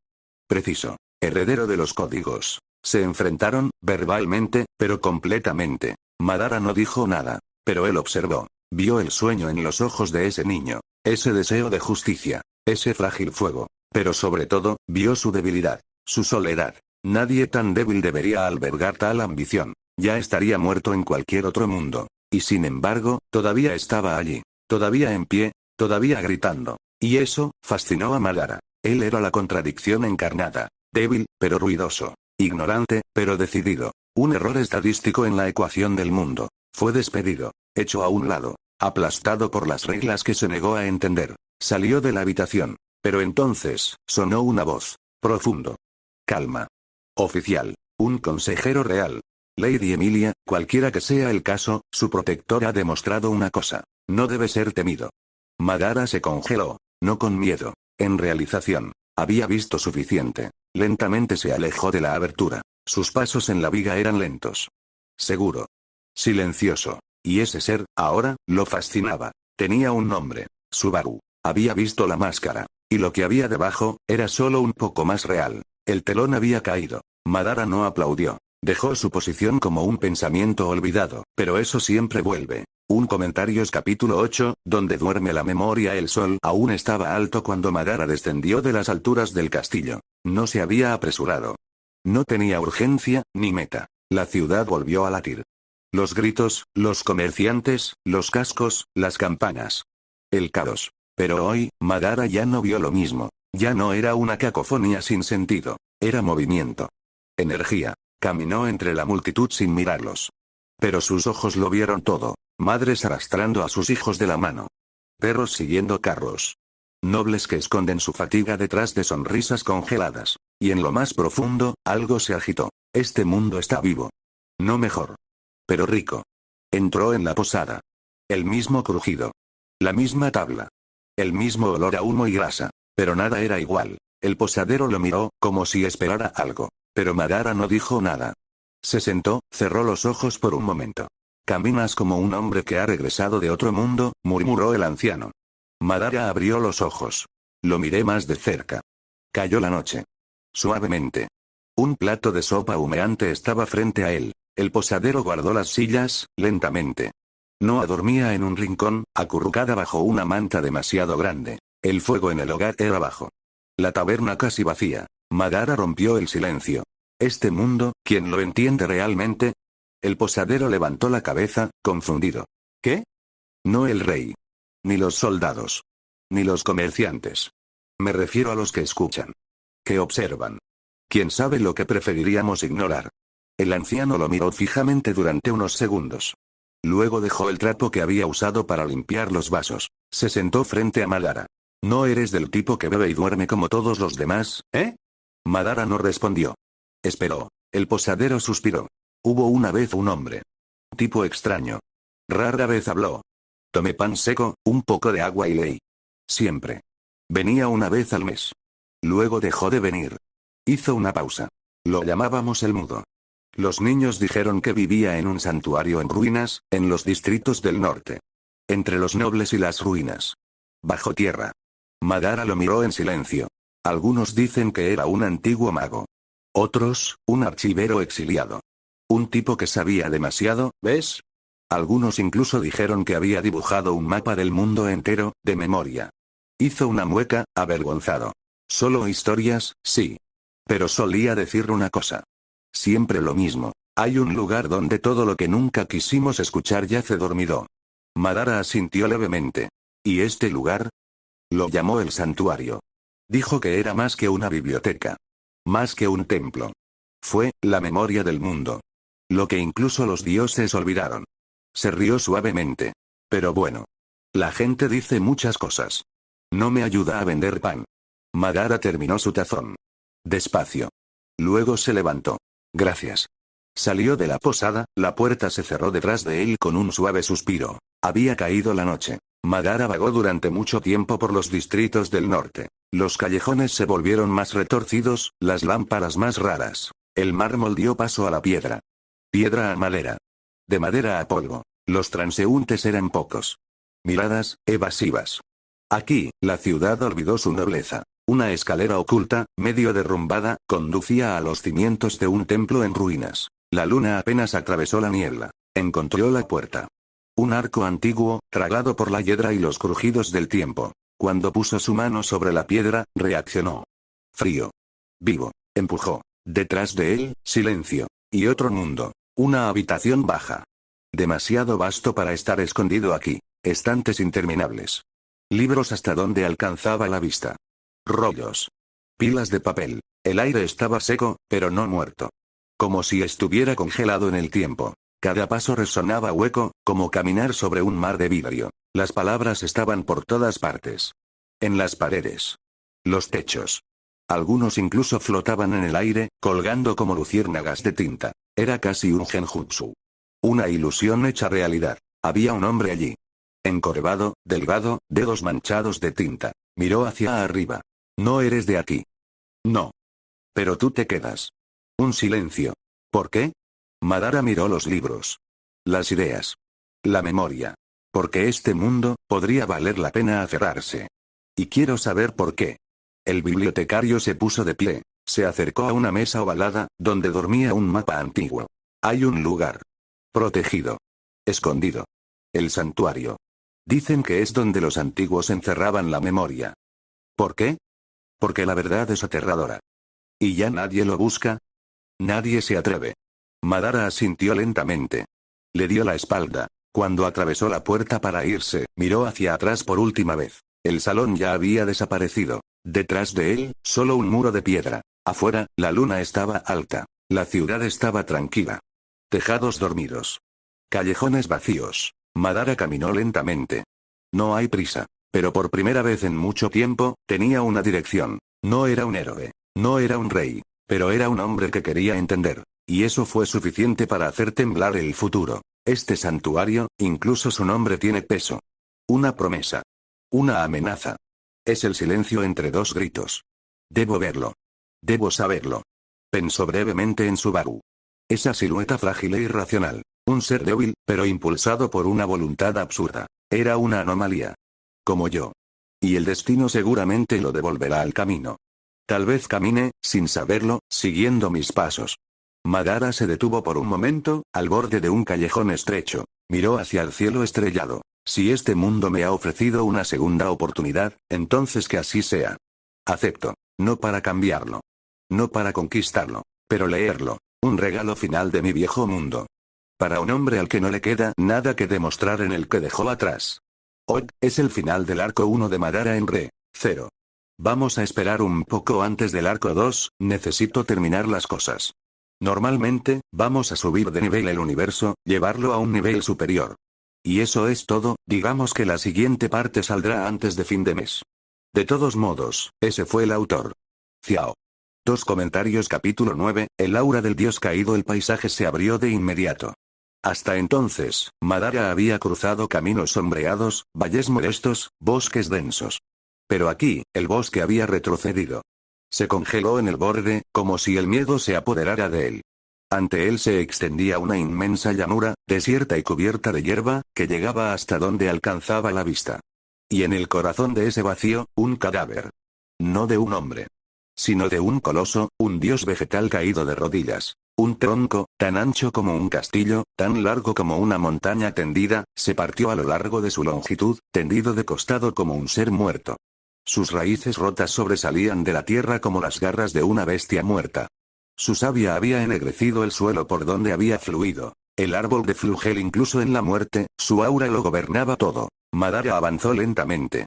Preciso. Heredero de los códigos. Se enfrentaron, verbalmente, pero completamente. Madara no dijo nada. Pero él observó. Vio el sueño en los ojos de ese niño. Ese deseo de justicia. Ese frágil fuego. Pero sobre todo, vio su debilidad. Su soledad. Nadie tan débil debería albergar tal ambición. Ya estaría muerto en cualquier otro mundo. Y sin embargo, todavía estaba allí. Todavía en pie, todavía gritando. Y eso, fascinó a Madara. Él era la contradicción encarnada. Débil, pero ruidoso. Ignorante, pero decidido. Un error estadístico en la ecuación del mundo. Fue despedido. Hecho a un lado. Aplastado por las reglas que se negó a entender. Salió de la habitación. Pero entonces, sonó una voz. Profundo. Calma. Oficial. Un consejero real. Lady Emilia, cualquiera que sea el caso, su protector ha demostrado una cosa. No debe ser temido. Madara se congeló. No con miedo. En realización. Había visto suficiente. Lentamente se alejó de la abertura. Sus pasos en la viga eran lentos. Seguro. Silencioso. Y ese ser, ahora, lo fascinaba. Tenía un nombre. Subaru. Había visto la máscara. Y lo que había debajo, era solo un poco más real. El telón había caído. Madara no aplaudió. Dejó su posición como un pensamiento olvidado, pero eso siempre vuelve. Un comentarios capítulo 8, donde duerme la memoria. El sol aún estaba alto cuando Madara descendió de las alturas del castillo. No se había apresurado. No tenía urgencia, ni meta. La ciudad volvió a latir. Los gritos, los comerciantes, los cascos, las campanas. El caos. Pero hoy, Madara ya no vio lo mismo. Ya no era una cacofonía sin sentido. Era movimiento. Energía. Caminó entre la multitud sin mirarlos. Pero sus ojos lo vieron todo. Madres arrastrando a sus hijos de la mano. Perros siguiendo carros. Nobles que esconden su fatiga detrás de sonrisas congeladas. Y en lo más profundo, algo se agitó. Este mundo está vivo. No mejor. Pero rico. Entró en la posada. El mismo crujido. La misma tabla. El mismo olor a humo y grasa. Pero nada era igual. El posadero lo miró, como si esperara algo. Pero Madara no dijo nada. Se sentó, cerró los ojos por un momento. Caminas como un hombre que ha regresado de otro mundo, murmuró el anciano. Madara abrió los ojos. Lo miré más de cerca. Cayó la noche. Suavemente. Un plato de sopa humeante estaba frente a él. El posadero guardó las sillas, lentamente. Noa dormía en un rincón, acurrucada bajo una manta demasiado grande. El fuego en el hogar era bajo. La taberna casi vacía. Madara rompió el silencio. ¿Este mundo, quién lo entiende realmente? El posadero levantó la cabeza, confundido. ¿Qué? No el rey. Ni los soldados. Ni los comerciantes. Me refiero a los que escuchan. Que observan. ¿Quién sabe lo que preferiríamos ignorar? El anciano lo miró fijamente durante unos segundos. Luego dejó el trapo que había usado para limpiar los vasos. Se sentó frente a Madara. ¿No eres del tipo que bebe y duerme como todos los demás, eh? Madara no respondió. Esperó. El posadero suspiró. Hubo una vez un hombre. Tipo extraño. Rara vez habló. Tomé pan seco, un poco de agua y leí. Siempre. Venía una vez al mes. Luego dejó de venir. Hizo una pausa. Lo llamábamos el mudo. Los niños dijeron que vivía en un santuario en ruinas, en los distritos del norte. Entre los nobles y las ruinas. Bajo tierra. Madara lo miró en silencio. Algunos dicen que era un antiguo mago. Otros, un archivero exiliado. Un tipo que sabía demasiado, ¿ves? Algunos incluso dijeron que había dibujado un mapa del mundo entero, de memoria. Hizo una mueca, avergonzado. Solo historias, sí. Pero solía decir una cosa. Siempre lo mismo. Hay un lugar donde todo lo que nunca quisimos escuchar yace dormido. Madara asintió levemente. ¿Y este lugar? Lo llamó el santuario. Dijo que era más que una biblioteca. Más que un templo. Fue, la memoria del mundo. Lo que incluso los dioses olvidaron. Se rió suavemente. Pero bueno. La gente dice muchas cosas. No me ayuda a vender pan. Madara terminó su tazón. Despacio. Luego se levantó. Gracias. Salió de la posada, la puerta se cerró detrás de él con un suave suspiro. Había caído la noche. Madara vagó durante mucho tiempo por los distritos del norte. Los callejones se volvieron más retorcidos, las lámparas más raras. El mármol dio paso a la piedra. Piedra a madera. De madera a polvo. Los transeúntes eran pocos. Miradas, evasivas. Aquí, la ciudad olvidó su nobleza. Una escalera oculta, medio derrumbada, conducía a los cimientos de un templo en ruinas. La luna apenas atravesó la niebla. Encontró la puerta. Un arco antiguo, tragado por la hiedra y los crujidos del tiempo. Cuando puso su mano sobre la piedra, reaccionó. Frío. Vivo. Empujó. Detrás de él, silencio. Y otro mundo. Una habitación baja. Demasiado vasto para estar escondido aquí. Estantes interminables. Libros hasta donde alcanzaba la vista. Rollos. Pilas de papel. El aire estaba seco, pero no muerto. Como si estuviera congelado en el tiempo. Cada paso resonaba hueco, como caminar sobre un mar de vidrio. Las palabras estaban por todas partes. En las paredes. Los techos. Algunos incluso flotaban en el aire, colgando como luciérnagas de tinta. Era casi un genjutsu. Una ilusión hecha realidad. Había un hombre allí. Encorvado, delgado, dedos manchados de tinta. Miró hacia arriba. No eres de aquí. No. Pero tú te quedas. Un silencio. ¿Por qué? Madara miró los libros. Las ideas. La memoria. Porque este mundo, podría valer la pena aferrarse. Y quiero saber por qué. El bibliotecario se puso de pie. Se acercó a una mesa ovalada, donde dormía un mapa antiguo. Hay un lugar. Protegido. Escondido. El santuario. Dicen que es donde los antiguos encerraban la memoria. ¿Por qué? Porque la verdad es aterradora. ¿Y ya nadie lo busca? Nadie se atreve. Madara asintió lentamente. Le dio la espalda. Cuando atravesó la puerta para irse, miró hacia atrás por última vez. El salón ya había desaparecido. Detrás de él, solo un muro de piedra. Afuera, la luna estaba alta. La ciudad estaba tranquila. Tejados dormidos. Callejones vacíos. Madara caminó lentamente. No hay prisa. Pero por primera vez en mucho tiempo, tenía una dirección. No era un héroe. No era un rey. Pero era un hombre que quería entender. Y eso fue suficiente para hacer temblar el futuro. Este santuario, incluso su nombre tiene peso. Una promesa. Una amenaza. Es el silencio entre dos gritos. Debo verlo. Debo saberlo. Pensó brevemente en Subaru. Esa silueta frágil e irracional. Un ser débil, pero impulsado por una voluntad absurda. Era una anomalía. Como yo. Y el destino seguramente lo devolverá al camino. Tal vez camine, sin saberlo, siguiendo mis pasos. Madara se detuvo por un momento, al borde de un callejón estrecho. Miró hacia el cielo estrellado. Si este mundo me ha ofrecido una segunda oportunidad, entonces que así sea. Acepto. No para cambiarlo. No para conquistarlo. Pero leerlo. Un regalo final de mi viejo mundo. Para un hombre al que no le queda nada que demostrar en el que dejó atrás. Hoy, es el final del arco 1 de Madara en Re. 0. Vamos a esperar un poco antes del arco 2, necesito terminar las cosas. Normalmente, vamos a subir de nivel el universo, llevarlo a un nivel superior. Y eso es todo, digamos que la siguiente parte saldrá antes de fin de mes. De todos modos, ese fue el autor. Ciao. Dos comentarios. Capítulo 9, el aura del dios caído. El paisaje se abrió de inmediato. Hasta entonces, Madara había cruzado caminos sombreados, valles molestos, bosques densos. Pero aquí, el bosque había retrocedido. Se congeló en el borde, como si el miedo se apoderara de él. Ante él se extendía una inmensa llanura, desierta y cubierta de hierba, que llegaba hasta donde alcanzaba la vista. Y en el corazón de ese vacío, un cadáver. No de un hombre. Sino de un coloso, un dios vegetal caído de rodillas. Un tronco, tan ancho como un castillo, tan largo como una montaña tendida, se partió a lo largo de su longitud, tendido de costado como un ser muerto. Sus raíces rotas sobresalían de la tierra como las garras de una bestia muerta. Su savia había ennegrecido el suelo por donde había fluido. El árbol de Flugel incluso en la muerte, su aura lo gobernaba todo. Madara avanzó lentamente.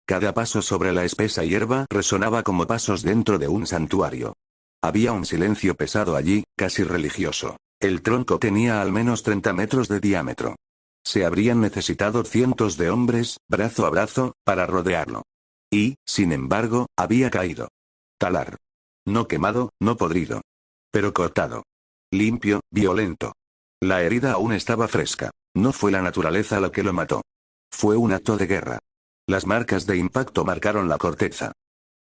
Cada paso sobre la espesa hierba resonaba como pasos dentro de un santuario. Había un silencio pesado allí, casi religioso. El tronco tenía al menos 30 metros de diámetro. Se habrían necesitado cientos de hombres, brazo a brazo, para rodearlo. Y, sin embargo, había caído. Talar. No quemado, no podrido. Pero cortado. Limpio, violento. La herida aún estaba fresca. No fue la naturaleza lo que lo mató. Fue un acto de guerra. Las marcas de impacto marcaron la corteza.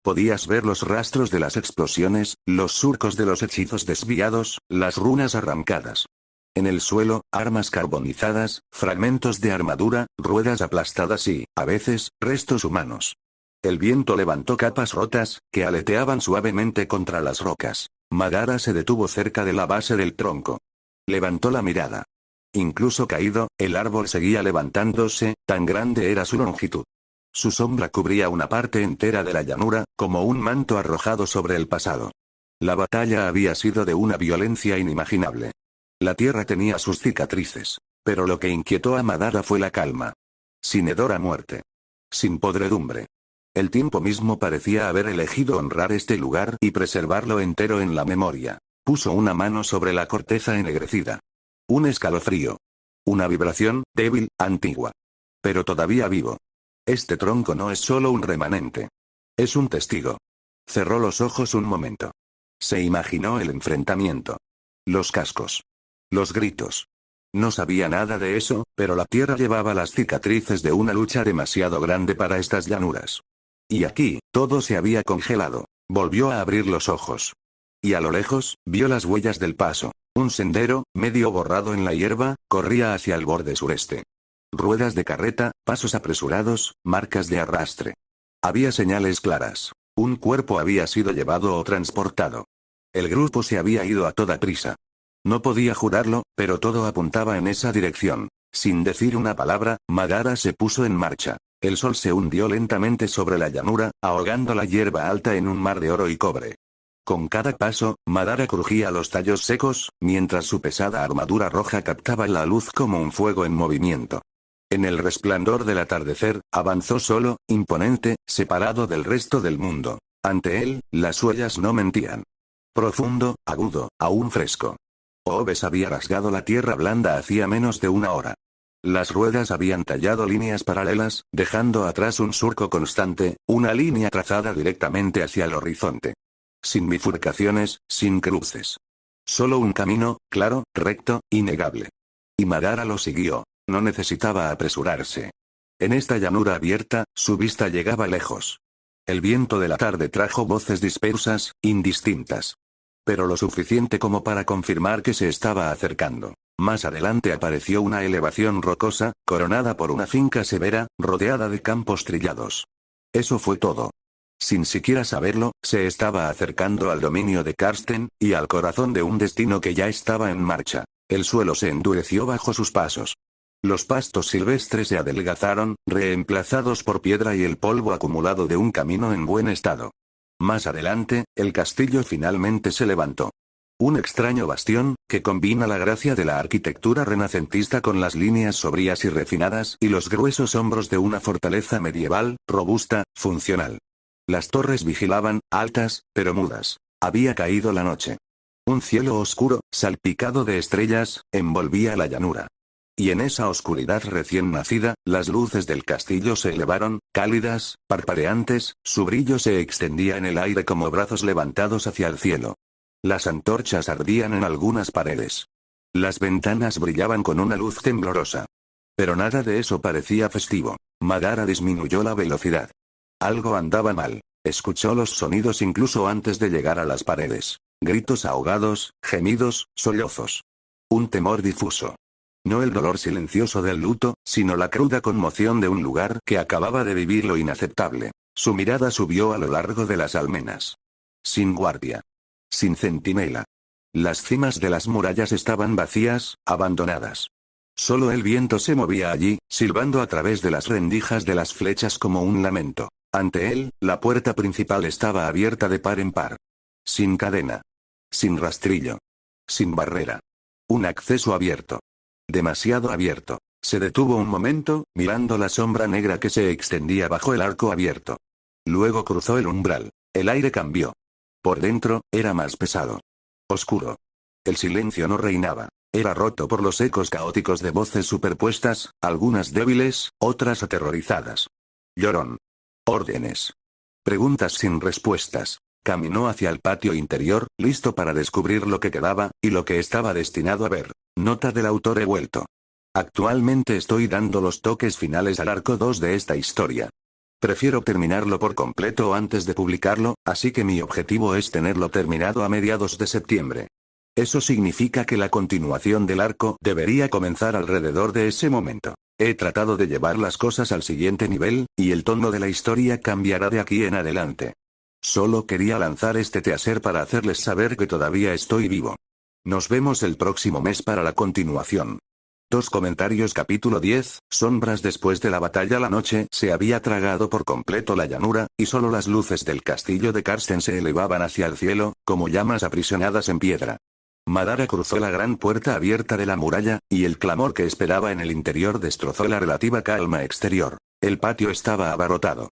Podías ver los rastros de las explosiones, los surcos de los hechizos desviados, las runas arrancadas. En el suelo, armas carbonizadas, fragmentos de armadura, ruedas aplastadas y, a veces, restos humanos. El viento levantó capas rotas, que aleteaban suavemente contra las rocas. Madara se detuvo cerca de la base del tronco. Levantó la mirada. Incluso caído, el árbol seguía levantándose, tan grande era su longitud. Su sombra cubría una parte entera de la llanura, como un manto arrojado sobre el pasado. La batalla había sido de una violencia inimaginable. La tierra tenía sus cicatrices. Pero lo que inquietó a Madara fue la calma. Sin hedor a muerte. Sin podredumbre. El tiempo mismo parecía haber elegido honrar este lugar y preservarlo entero en la memoria. Puso una mano sobre la corteza ennegrecida. Un escalofrío. Una vibración, débil, antigua. Pero todavía vivo. Este tronco no es solo un remanente. Es un testigo. Cerró los ojos un momento. Se imaginó el enfrentamiento. Los cascos. Los gritos. No sabía nada de eso, pero la tierra llevaba las cicatrices de una lucha demasiado grande para estas llanuras. Y aquí, todo se había congelado. Volvió a abrir los ojos. Y a lo lejos, vio las huellas del paso. Un sendero, medio borrado en la hierba, corría hacia el borde sureste. Ruedas de carreta, pasos apresurados, marcas de arrastre. Había señales claras. Un cuerpo había sido llevado o transportado. El grupo se había ido a toda prisa. No podía jurarlo, pero todo apuntaba en esa dirección. Sin decir una palabra, Madara se puso en marcha. El sol se hundió lentamente sobre la llanura, ahogando la hierba alta en un mar de oro y cobre. Con cada paso, Madara crujía los tallos secos, mientras su pesada armadura roja captaba la luz como un fuego en movimiento. En el resplandor del atardecer, avanzó solo, imponente, separado del resto del mundo. Ante él, las huellas no mentían. Profundo, agudo, aún fresco. Oves había rasgado la tierra blanda hacía menos de una hora. Las ruedas habían tallado líneas paralelas, dejando atrás un surco constante, una línea trazada directamente hacia el horizonte. Sin bifurcaciones, sin cruces. Solo un camino, claro, recto, innegable. Y Madara lo siguió. No necesitaba apresurarse. En esta llanura abierta, su vista llegaba lejos. El viento de la tarde trajo voces dispersas, indistintas. Pero lo suficiente como para confirmar que se estaba acercando. Más adelante apareció una elevación rocosa, coronada por una finca severa, rodeada de campos trillados. Eso fue todo. Sin siquiera saberlo, se estaba acercando al dominio de Karsten, y al corazón de un destino que ya estaba en marcha. El suelo se endureció bajo sus pasos. Los pastos silvestres se adelgazaron, reemplazados por piedra y el polvo acumulado de un camino en buen estado. Más adelante, el castillo finalmente se levantó. Un extraño bastión, que combina la gracia de la arquitectura renacentista con las líneas sobrias y refinadas y los gruesos hombros de una fortaleza medieval, robusta, funcional. Las torres vigilaban, altas, pero mudas. Había caído la noche. Un cielo oscuro, salpicado de estrellas, envolvía la llanura. Y en esa oscuridad recién nacida, las luces del castillo se elevaron, cálidas, parpadeantes, su brillo se extendía en el aire como brazos levantados hacia el cielo. Las antorchas ardían en algunas paredes. Las ventanas brillaban con una luz temblorosa. Pero nada de eso parecía festivo. Madara disminuyó la velocidad. Algo andaba mal. Escuchó los sonidos incluso antes de llegar a las paredes. Gritos ahogados, gemidos, sollozos. Un temor difuso. No el dolor silencioso del luto, sino la cruda conmoción de un lugar que acababa de vivir lo inaceptable. Su mirada subió a lo largo de las almenas. Sin guardia. Sin centinela. Las cimas de las murallas estaban vacías, abandonadas. Solo el viento se movía allí, silbando a través de las rendijas de las flechas como un lamento. Ante él, la puerta principal estaba abierta de par en par. Sin cadena. Sin rastrillo. Sin barrera. Un acceso abierto. Demasiado abierto. Se detuvo un momento, mirando la sombra negra que se extendía bajo el arco abierto. Luego cruzó el umbral. El aire cambió. Por dentro, era más pesado. Oscuro. El silencio no reinaba. Era roto por los ecos caóticos de voces superpuestas, algunas débiles, otras aterrorizadas. Llorón. Órdenes. Preguntas sin respuestas. Caminó hacia el patio interior, listo para descubrir lo que quedaba, y lo que estaba destinado a ver. Nota del autor: he vuelto. Actualmente estoy dando los toques finales al arco 2 de esta historia. Prefiero terminarlo por completo antes de publicarlo, así que mi objetivo es tenerlo terminado a mediados de septiembre. Eso significa que la continuación del arco debería comenzar alrededor de ese momento. He tratado de llevar las cosas al siguiente nivel, y el tono de la historia cambiará de aquí en adelante. Solo quería lanzar este teaser para hacerles saber que todavía estoy vivo. Nos vemos el próximo mes para la continuación. Dos comentarios. Capítulo 10, Sombras. Después de la batalla la noche se había tragado por completo la llanura, y solo las luces del castillo de Karsten se elevaban hacia el cielo, como llamas aprisionadas en piedra. Madara cruzó la gran puerta abierta de la muralla, y el clamor que esperaba en el interior destrozó la relativa calma exterior. El patio estaba abarrotado.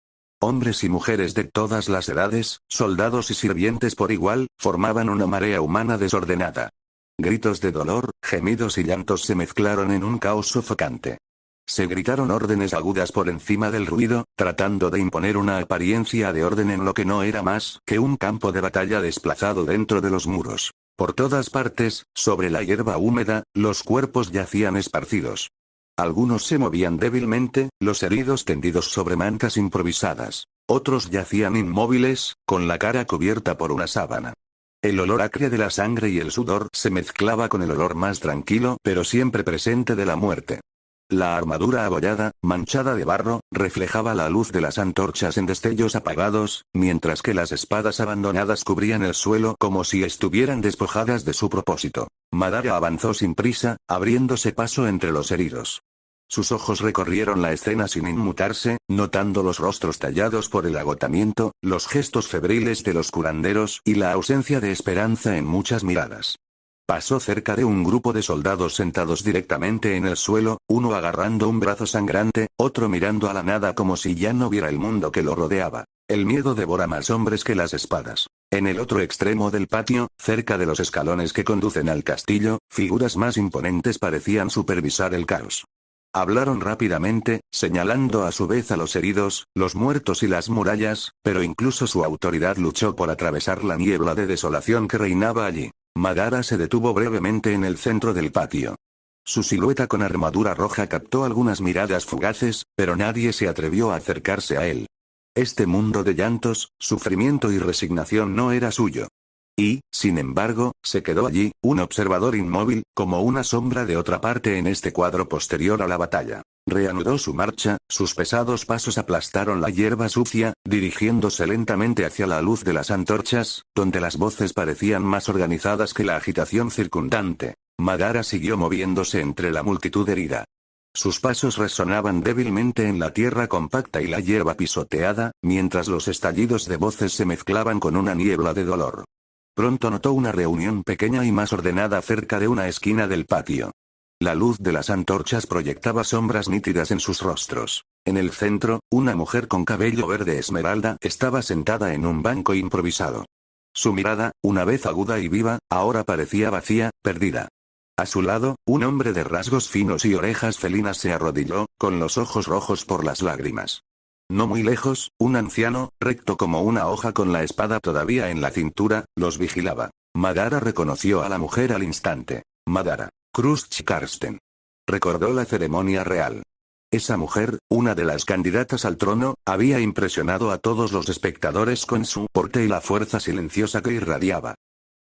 Hombres y mujeres de todas las edades, soldados y sirvientes por igual, formaban una marea humana desordenada. Gritos de dolor, gemidos y llantos se mezclaron en un caos sofocante. Se gritaron órdenes agudas por encima del ruido, tratando de imponer una apariencia de orden en lo que no era más que un campo de batalla desplazado dentro de los muros. Por todas partes, sobre la hierba húmeda, los cuerpos yacían esparcidos. Algunos se movían débilmente, los heridos tendidos sobre mantas improvisadas. Otros yacían inmóviles, con la cara cubierta por una sábana. El olor acre de la sangre y el sudor se mezclaba con el olor más tranquilo pero siempre presente de la muerte. La armadura abollada, manchada de barro, reflejaba la luz de las antorchas en destellos apagados, mientras que las espadas abandonadas cubrían el suelo como si estuvieran despojadas de su propósito. Madara avanzó sin prisa, abriéndose paso entre los heridos. Sus ojos recorrieron la escena sin inmutarse, notando los rostros tallados por el agotamiento, los gestos febriles de los curanderos y la ausencia de esperanza en muchas miradas. Pasó cerca de un grupo de soldados sentados directamente en el suelo, uno agarrando un brazo sangrante, otro mirando a la nada como si ya no viera el mundo que lo rodeaba. El miedo devora más hombres que las espadas. En el otro extremo del patio, cerca de los escalones que conducen al castillo, figuras más imponentes parecían supervisar el caos. Hablaron rápidamente, señalando a su vez a los heridos, los muertos y las murallas, pero incluso su autoridad luchó por atravesar la niebla de desolación que reinaba allí. Madara se detuvo brevemente en el centro del patio. Su silueta con armadura roja captó algunas miradas fugaces, pero nadie se atrevió a acercarse a él. Este mundo de llantos, sufrimiento y resignación no era suyo. Y, sin embargo, se quedó allí, un observador inmóvil, como una sombra de otra parte en este cuadro posterior a la batalla. Reanudó su marcha, sus pesados pasos aplastaron la hierba sucia, dirigiéndose lentamente hacia la luz de las antorchas, donde las voces parecían más organizadas que la agitación circundante. Madara siguió moviéndose entre la multitud herida. Sus pasos resonaban débilmente en la tierra compacta y la hierba pisoteada, mientras los estallidos de voces se mezclaban con una niebla de dolor. Pronto notó una reunión pequeña y más ordenada cerca de una esquina del patio. La luz de las antorchas proyectaba sombras nítidas en sus rostros. En el centro, una mujer con cabello verde esmeralda estaba sentada en un banco improvisado. Su mirada, una vez aguda y viva, ahora parecía vacía, perdida. A su lado, un hombre de rasgos finos y orejas felinas se arrodilló, con los ojos rojos por las lágrimas. No muy lejos, un anciano, recto como una hoja con la espada todavía en la cintura, los vigilaba. Madara reconoció a la mujer al instante. Madara. Crust Karsten. Recordó la ceremonia real. Esa mujer, una de las candidatas al trono, había impresionado a todos los espectadores con su porte y la fuerza silenciosa que irradiaba.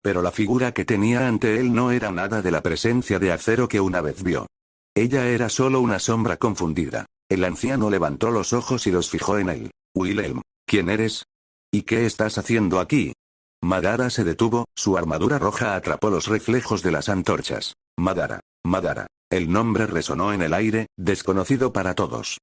Pero la figura que tenía ante él no era nada de la presencia de acero que una vez vio. Ella era solo una sombra confundida. El anciano levantó los ojos y los fijó en él. Wilhelm, ¿quién eres? ¿Y qué estás haciendo aquí? Madara se detuvo, su armadura roja atrapó los reflejos de las antorchas. Madara, Madara. El nombre resonó en el aire, desconocido para todos.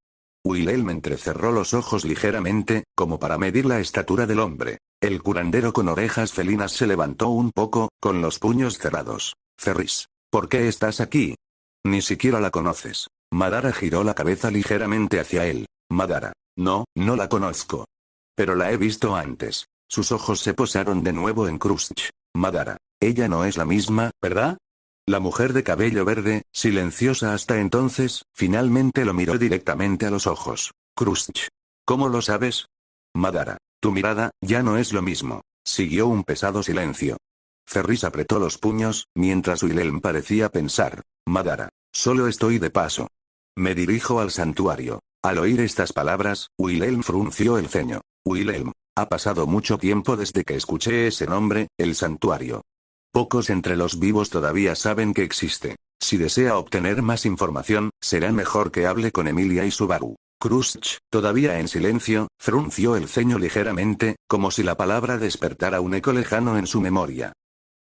Wilhelm entrecerró los ojos ligeramente, como para medir la estatura del hombre. El curandero con orejas felinas se levantó un poco, con los puños cerrados. Ferris, ¿por qué estás aquí? Ni siquiera la conoces. Madara giró la cabeza ligeramente hacia él. Madara, no, no la conozco. Pero la he visto antes. Sus ojos se posaron de nuevo en Crust. Madara, ella no es la misma, ¿verdad? La mujer de cabello verde, silenciosa hasta entonces, finalmente lo miró directamente a los ojos. Crust. ¿Cómo lo sabes? Madara, tu mirada, ya no es lo mismo. Siguió un pesado silencio. Ferris apretó los puños, mientras Wilhelm parecía pensar. Madara. Solo estoy de paso. Me dirijo al santuario. Al oír estas palabras, Wilhelm frunció el ceño. Wilhelm. Ha pasado mucho tiempo desde que escuché ese nombre, el santuario. Pocos entre los vivos todavía saben que existe. Si desea obtener más información, será mejor que hable con Emilia y Subaru. Crush, todavía en silencio, frunció el ceño ligeramente, como si la palabra despertara un eco lejano en su memoria.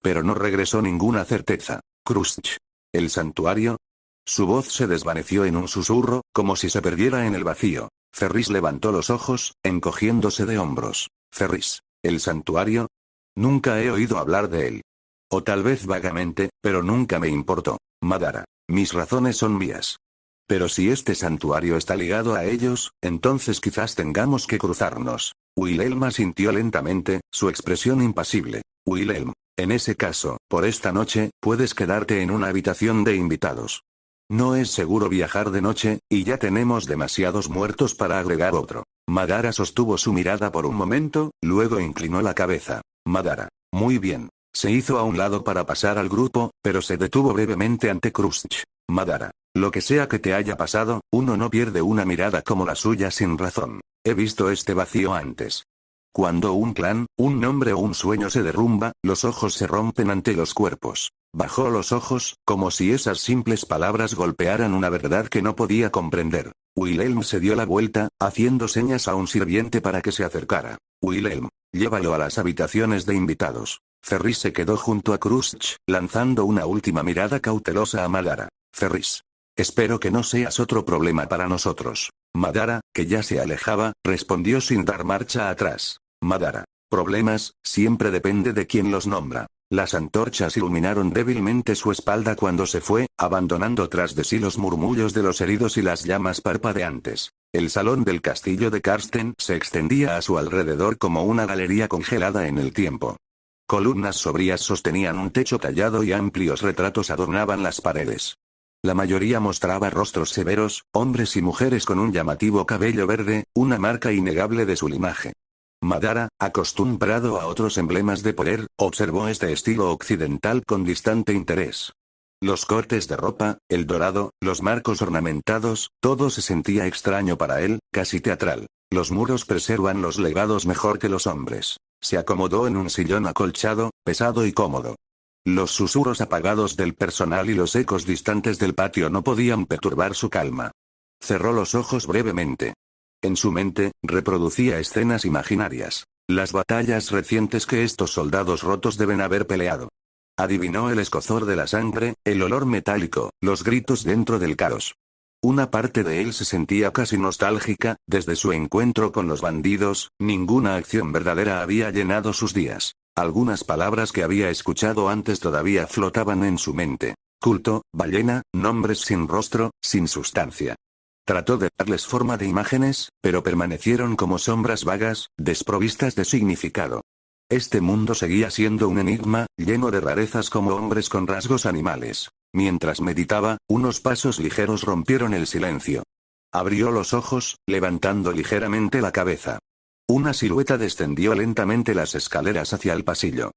Pero no regresó ninguna certeza. Crush. ¿El santuario? Su voz se desvaneció en un susurro, como si se perdiera en el vacío. Ferris levantó los ojos, encogiéndose de hombros. Ferris. ¿El santuario? Nunca he oído hablar de él. O tal vez vagamente, pero nunca me importó. Madara. Mis razones son mías. Pero si este santuario está ligado a ellos, entonces quizás tengamos que cruzarnos. Wilhelm asintió lentamente, su expresión impasible. Wilhelm. En ese caso, por esta noche, puedes quedarte en una habitación de invitados. No es seguro viajar de noche, y ya tenemos demasiados muertos para agregar otro. Madara sostuvo su mirada por un momento, luego inclinó la cabeza. Madara. Muy bien. Se hizo a un lado para pasar al grupo, pero se detuvo brevemente ante Crush. Madara. Lo que sea que te haya pasado, uno no pierde una mirada como la suya sin razón. He visto este vacío antes. Cuando un clan, un nombre o un sueño se derrumba, los ojos se rompen ante los cuerpos. Bajó los ojos, como si esas simples palabras golpearan una verdad que no podía comprender. Wilhelm se dio la vuelta, haciendo señas a un sirviente para que se acercara. Wilhelm, llévalo a las habitaciones de invitados. Ferris se quedó junto a Crush, lanzando una última mirada cautelosa a Madara. Ferris. Espero que no seas otro problema para nosotros. Madara, que ya se alejaba, respondió sin dar marcha atrás. Madara. Problemas, siempre depende de quién los nombra. Las antorchas iluminaron débilmente su espalda cuando se fue, abandonando tras de sí los murmullos de los heridos y las llamas parpadeantes. El salón del castillo de Karsten se extendía a su alrededor como una galería congelada en el tiempo. Columnas sombrías sostenían un techo tallado y amplios retratos adornaban las paredes. La mayoría mostraba rostros severos, hombres y mujeres con un llamativo cabello verde, una marca innegable de su linaje. Madara, acostumbrado a otros emblemas de poder, observó este estilo occidental con distante interés. Los cortes de ropa, el dorado, los marcos ornamentados, todo se sentía extraño para él, casi teatral. Los muros preservan los legados mejor que los hombres. Se acomodó en un sillón acolchado, pesado y cómodo. Los susurros apagados del personal y los ecos distantes del patio no podían perturbar su calma. Cerró los ojos brevemente. En su mente, reproducía escenas imaginarias. Las batallas recientes que estos soldados rotos deben haber peleado. Adivinó el escozor de la sangre, el olor metálico, los gritos dentro del caos. Una parte de él se sentía casi nostálgica, desde su encuentro con los bandidos, ninguna acción verdadera había llenado sus días. Algunas palabras que había escuchado antes todavía flotaban en su mente. Culto, ballena, nombres sin rostro, sin sustancia. Trató de darles forma de imágenes, pero permanecieron como sombras vagas, desprovistas de significado. Este mundo seguía siendo un enigma, lleno de rarezas como hombres con rasgos animales. Mientras meditaba, unos pasos ligeros rompieron el silencio. Abrió los ojos, levantando ligeramente la cabeza. Una silueta descendió lentamente las escaleras hacia el pasillo.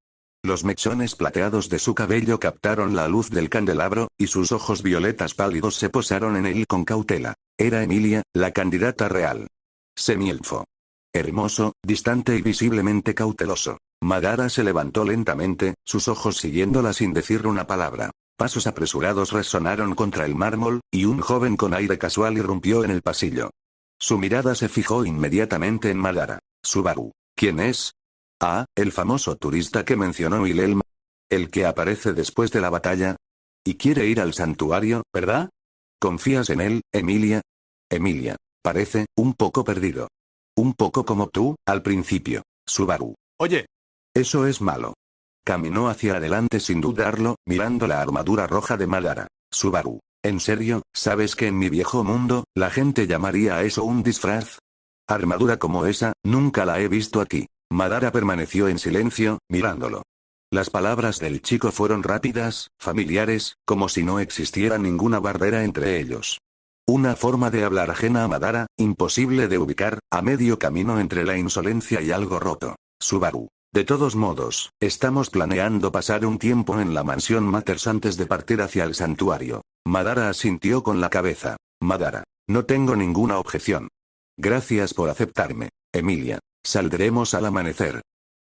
Los mechones plateados de su cabello captaron la luz del candelabro, y sus ojos violetas pálidos se posaron en él con cautela. Era Emilia, la candidata real. Semielfo. Hermoso, distante y visiblemente cauteloso. Madara se levantó lentamente, sus ojos siguiéndola sin decir una palabra. Pasos apresurados resonaron contra el mármol, y un joven con aire casual irrumpió en el pasillo. Su mirada se fijó inmediatamente en Madara. Subaru. ¿Quién es? Ah, el famoso turista que mencionó Wilhelm. El que aparece después de la batalla. Y quiere ir al santuario, ¿verdad? ¿Confías en él, Emilia? Emilia. Parece, un poco perdido. Un poco como tú, al principio. Subaru. Oye. Eso es malo. Caminó hacia adelante sin dudarlo, mirando la armadura roja de Madara. Subaru. ¿En serio, sabes que en mi viejo mundo, la gente llamaría a eso un disfraz? Armadura como esa, nunca la he visto aquí. Madara permaneció en silencio, mirándolo. Las palabras del chico fueron rápidas, familiares, como si no existiera ninguna barrera entre ellos. Una forma de hablar ajena a Madara, imposible de ubicar, a medio camino entre la insolencia y algo roto. Subaru. De todos modos, estamos planeando pasar un tiempo en la mansión Matters antes de partir hacia el santuario. Madara asintió con la cabeza. Madara. No tengo ninguna objeción. Gracias por aceptarme, Emilia. Saldremos al amanecer.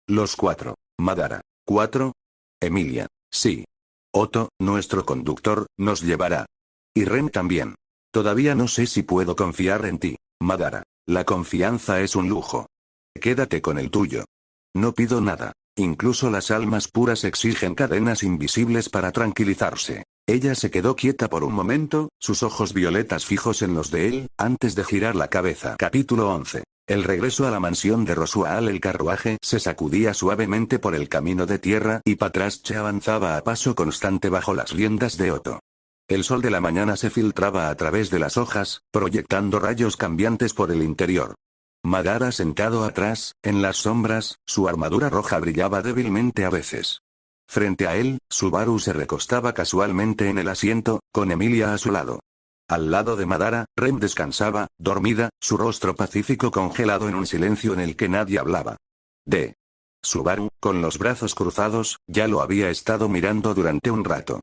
Los 4. Madara. 4. Emilia. Sí. Otto, nuestro conductor, nos llevará. Y Ren también. Todavía no sé si puedo confiar en ti, Madara. La confianza es un lujo. Quédate con el tuyo. No pido nada. Incluso las almas puras exigen cadenas invisibles para tranquilizarse. Ella se quedó quieta por un momento, sus ojos violetas fijos en los de él, antes de girar la cabeza. Capítulo 11. El regreso a la mansión de Rosual. El carruaje se sacudía suavemente por el camino de tierra y Patrasche avanzaba a paso constante bajo las riendas de Otto. El sol de la mañana se filtraba a través de las hojas, proyectando rayos cambiantes por el interior. Madara sentado atrás, en las sombras, su armadura roja brillaba débilmente a veces. Frente a él, Subaru se recostaba casualmente en el asiento, con Emilia a su lado. Al lado de Madara, Ren descansaba, dormida, su rostro pacífico congelado en un silencio en el que nadie hablaba. Subaru, con los brazos cruzados, ya lo había estado mirando durante un rato.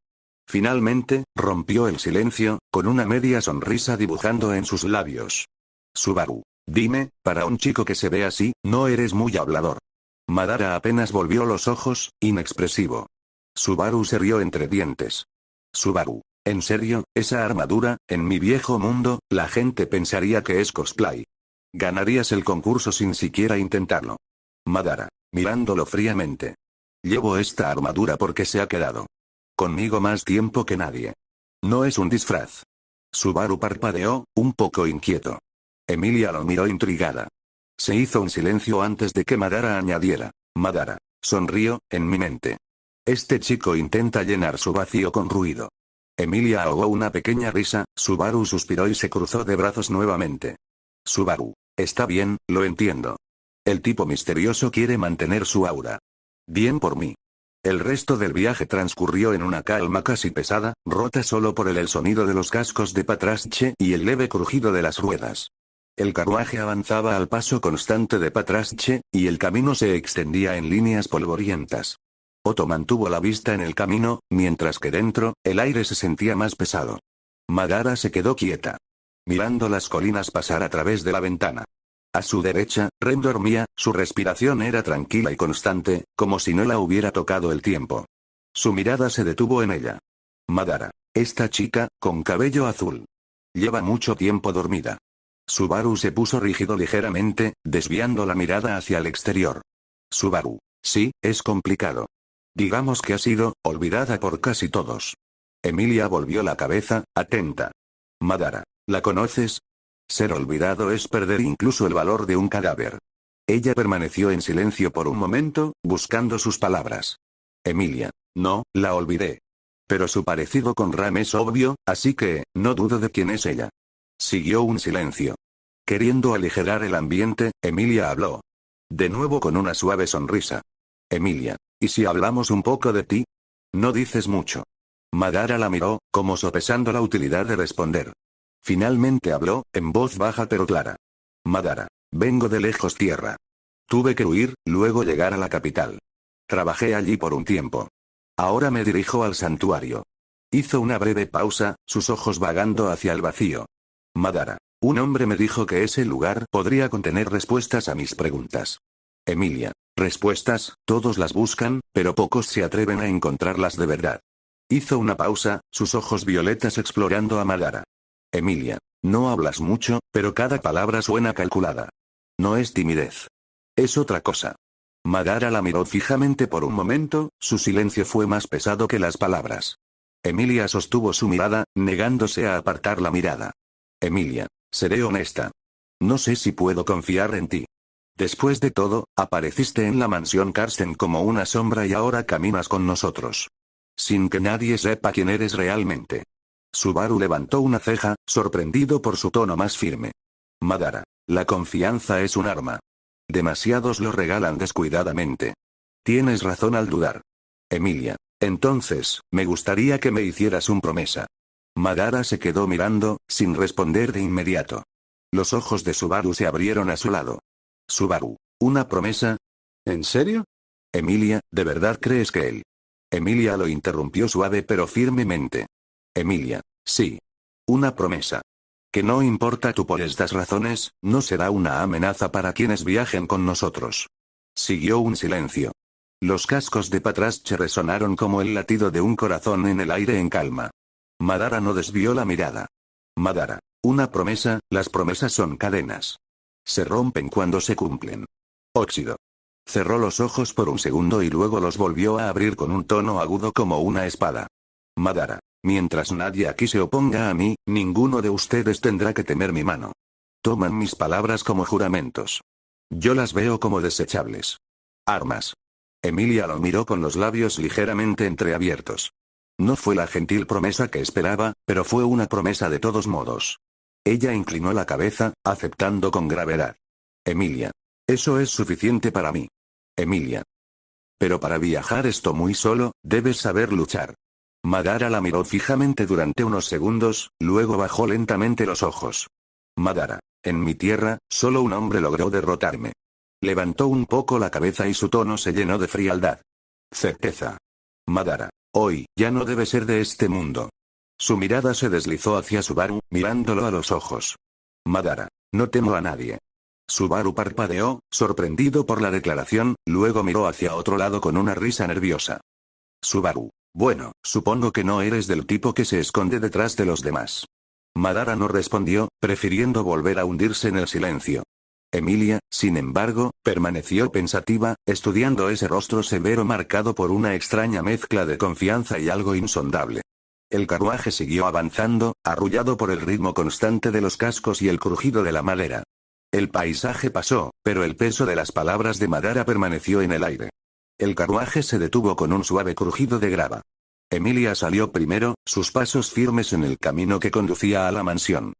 Finalmente, rompió el silencio, con una media sonrisa dibujando en sus labios. Subaru. Dime, para un chico que se ve así, no eres muy hablador. Madara apenas volvió los ojos, inexpresivo. Subaru se rió entre dientes. Subaru. En serio, esa armadura, en mi viejo mundo, la gente pensaría que es cosplay. Ganarías el concurso sin siquiera intentarlo. Madara. Mirándolo fríamente. Llevo esta armadura porque se ha quedado conmigo más tiempo que nadie. No es un disfraz. Subaru parpadeó, un poco inquieto. Emilia lo miró intrigada. Se hizo un silencio antes de que Madara añadiera. Madara. Sonrió, en mi mente. Este chico intenta llenar su vacío con ruido. Emilia ahogó una pequeña risa, Subaru suspiró y se cruzó de brazos nuevamente. Subaru. Está bien, lo entiendo. El tipo misterioso quiere mantener su aura. Bien por mí. El resto del viaje transcurrió en una calma casi pesada, rota solo por el sonido de los cascos de Patrasche y el leve crujido de las ruedas. El carruaje avanzaba al paso constante de Patrasche, y el camino se extendía en líneas polvorientas. Otto mantuvo la vista en el camino, mientras que dentro, el aire se sentía más pesado. Madara se quedó quieta, mirando las colinas pasar a través de la ventana. A su derecha, Ren dormía, su respiración era tranquila y constante, como si no la hubiera tocado el tiempo. Su mirada se detuvo en ella. Madara. Esta chica, con cabello azul. Lleva mucho tiempo dormida. Subaru se puso rígido ligeramente, desviando la mirada hacia el exterior. Subaru. Sí, es complicado. Digamos que ha sido olvidada por casi todos. Emilia volvió la cabeza, atenta. Madara. ¿La conoces? Ser olvidado es perder incluso el valor de un cadáver. Ella permaneció en silencio por un momento, buscando sus palabras. Emilia. No, la olvidé. Pero su parecido con Ram es obvio, así que, no dudo de quién es ella. Siguió un silencio. Queriendo aligerar el ambiente, Emilia habló. De nuevo con una suave sonrisa. Emilia. ¿Y si hablamos un poco de ti? No dices mucho. Madara la miró, como sopesando la utilidad de responder. Finalmente habló, en voz baja pero clara. Madara. Vengo de lejos tierra. Tuve que huir, luego llegar a la capital. Trabajé allí por un tiempo. Ahora me dirijo al santuario. Hizo una breve pausa, sus ojos vagando hacia el vacío. Madara. Un hombre me dijo que ese lugar podría contener respuestas a mis preguntas. Emilia. Respuestas, todos las buscan, pero pocos se atreven a encontrarlas de verdad. Hizo una pausa, sus ojos violetas explorando a Madara. Emilia. No hablas mucho, pero cada palabra suena calculada. No es timidez. Es otra cosa. Madara la miró fijamente por un momento, su silencio fue más pesado que las palabras. Emilia sostuvo su mirada, negándose a apartar la mirada. Emilia. Seré honesta. No sé si puedo confiar en ti. Después de todo, apareciste en la mansión Karsten como una sombra y ahora caminas con nosotros. Sin que nadie sepa quién eres realmente. Subaru levantó una ceja, sorprendido por su tono más firme. Madara. La confianza es un arma. Demasiados lo regalan descuidadamente. Tienes razón al dudar. Emilia. Entonces, me gustaría que me hicieras una promesa. Madara se quedó mirando, sin responder de inmediato. Los ojos de Subaru se abrieron a su lado. Subaru. ¿Una promesa? ¿En serio? Emilia, ¿de verdad crees que él? Emilia lo interrumpió suave pero firmemente. Emilia, sí. Una promesa. Que no importa tú por estas razones, no será una amenaza para quienes viajen con nosotros. Siguió un silencio. Los cascos de Patrache resonaron como el latido de un corazón en el aire en calma. Madara no desvió la mirada. Madara, una promesa, las promesas son cadenas. Se rompen cuando se cumplen. Óxido. Cerró los ojos por un segundo y luego los volvió a abrir con un tono agudo como una espada. Madara, mientras nadie aquí se oponga a mí, ninguno de ustedes tendrá que temer mi mano. Toman mis palabras como juramentos. Yo las veo como desechables. Armas. Emilia lo miró con los labios ligeramente entreabiertos. No fue la gentil promesa que esperaba, pero fue una promesa de todos modos. Ella inclinó la cabeza, aceptando con gravedad. Emilia. Eso es suficiente para mí. Emilia. Pero para viajar esto muy solo, debes saber luchar. Madara la miró fijamente durante unos segundos, luego bajó lentamente los ojos. Madara, en mi tierra, solo un hombre logró derrotarme. Levantó un poco la cabeza y su tono se llenó de frialdad. Certeza. Madara, hoy, ya no debe ser de este mundo. Su mirada se deslizó hacia Subaru, mirándolo a los ojos. Madara, no temo a nadie. Subaru parpadeó, sorprendido por la declaración, luego miró hacia otro lado con una risa nerviosa. Subaru. Bueno, supongo que no eres del tipo que se esconde detrás de los demás. Madara no respondió, prefiriendo volver a hundirse en el silencio. Emilia, sin embargo, permaneció pensativa, estudiando ese rostro severo marcado por una extraña mezcla de confianza y algo insondable. El carruaje siguió avanzando, arrullado por el ritmo constante de los cascos y el crujido de la madera. El paisaje pasó, pero el peso de las palabras de Madara permaneció en el aire. El carruaje se detuvo con un suave crujido de grava. Emilia salió primero, sus pasos firmes en el camino que conducía a la mansión.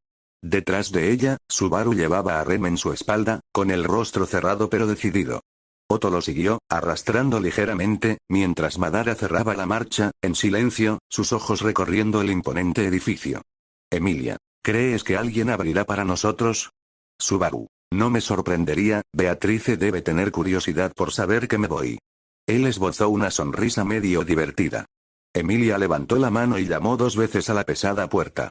Detrás de ella, Subaru llevaba a Rem en su espalda, con el rostro cerrado pero decidido. Otto lo siguió, arrastrando ligeramente, mientras Madara cerraba la marcha, en silencio, sus ojos recorriendo el imponente edificio. Emilia, ¿crees que alguien abrirá para nosotros? Subaru, no me sorprendería, Beatrice debe tener curiosidad por saber que me voy. Él esbozó una sonrisa medio divertida. Emilia levantó la mano y llamó 2 veces a la pesada puerta.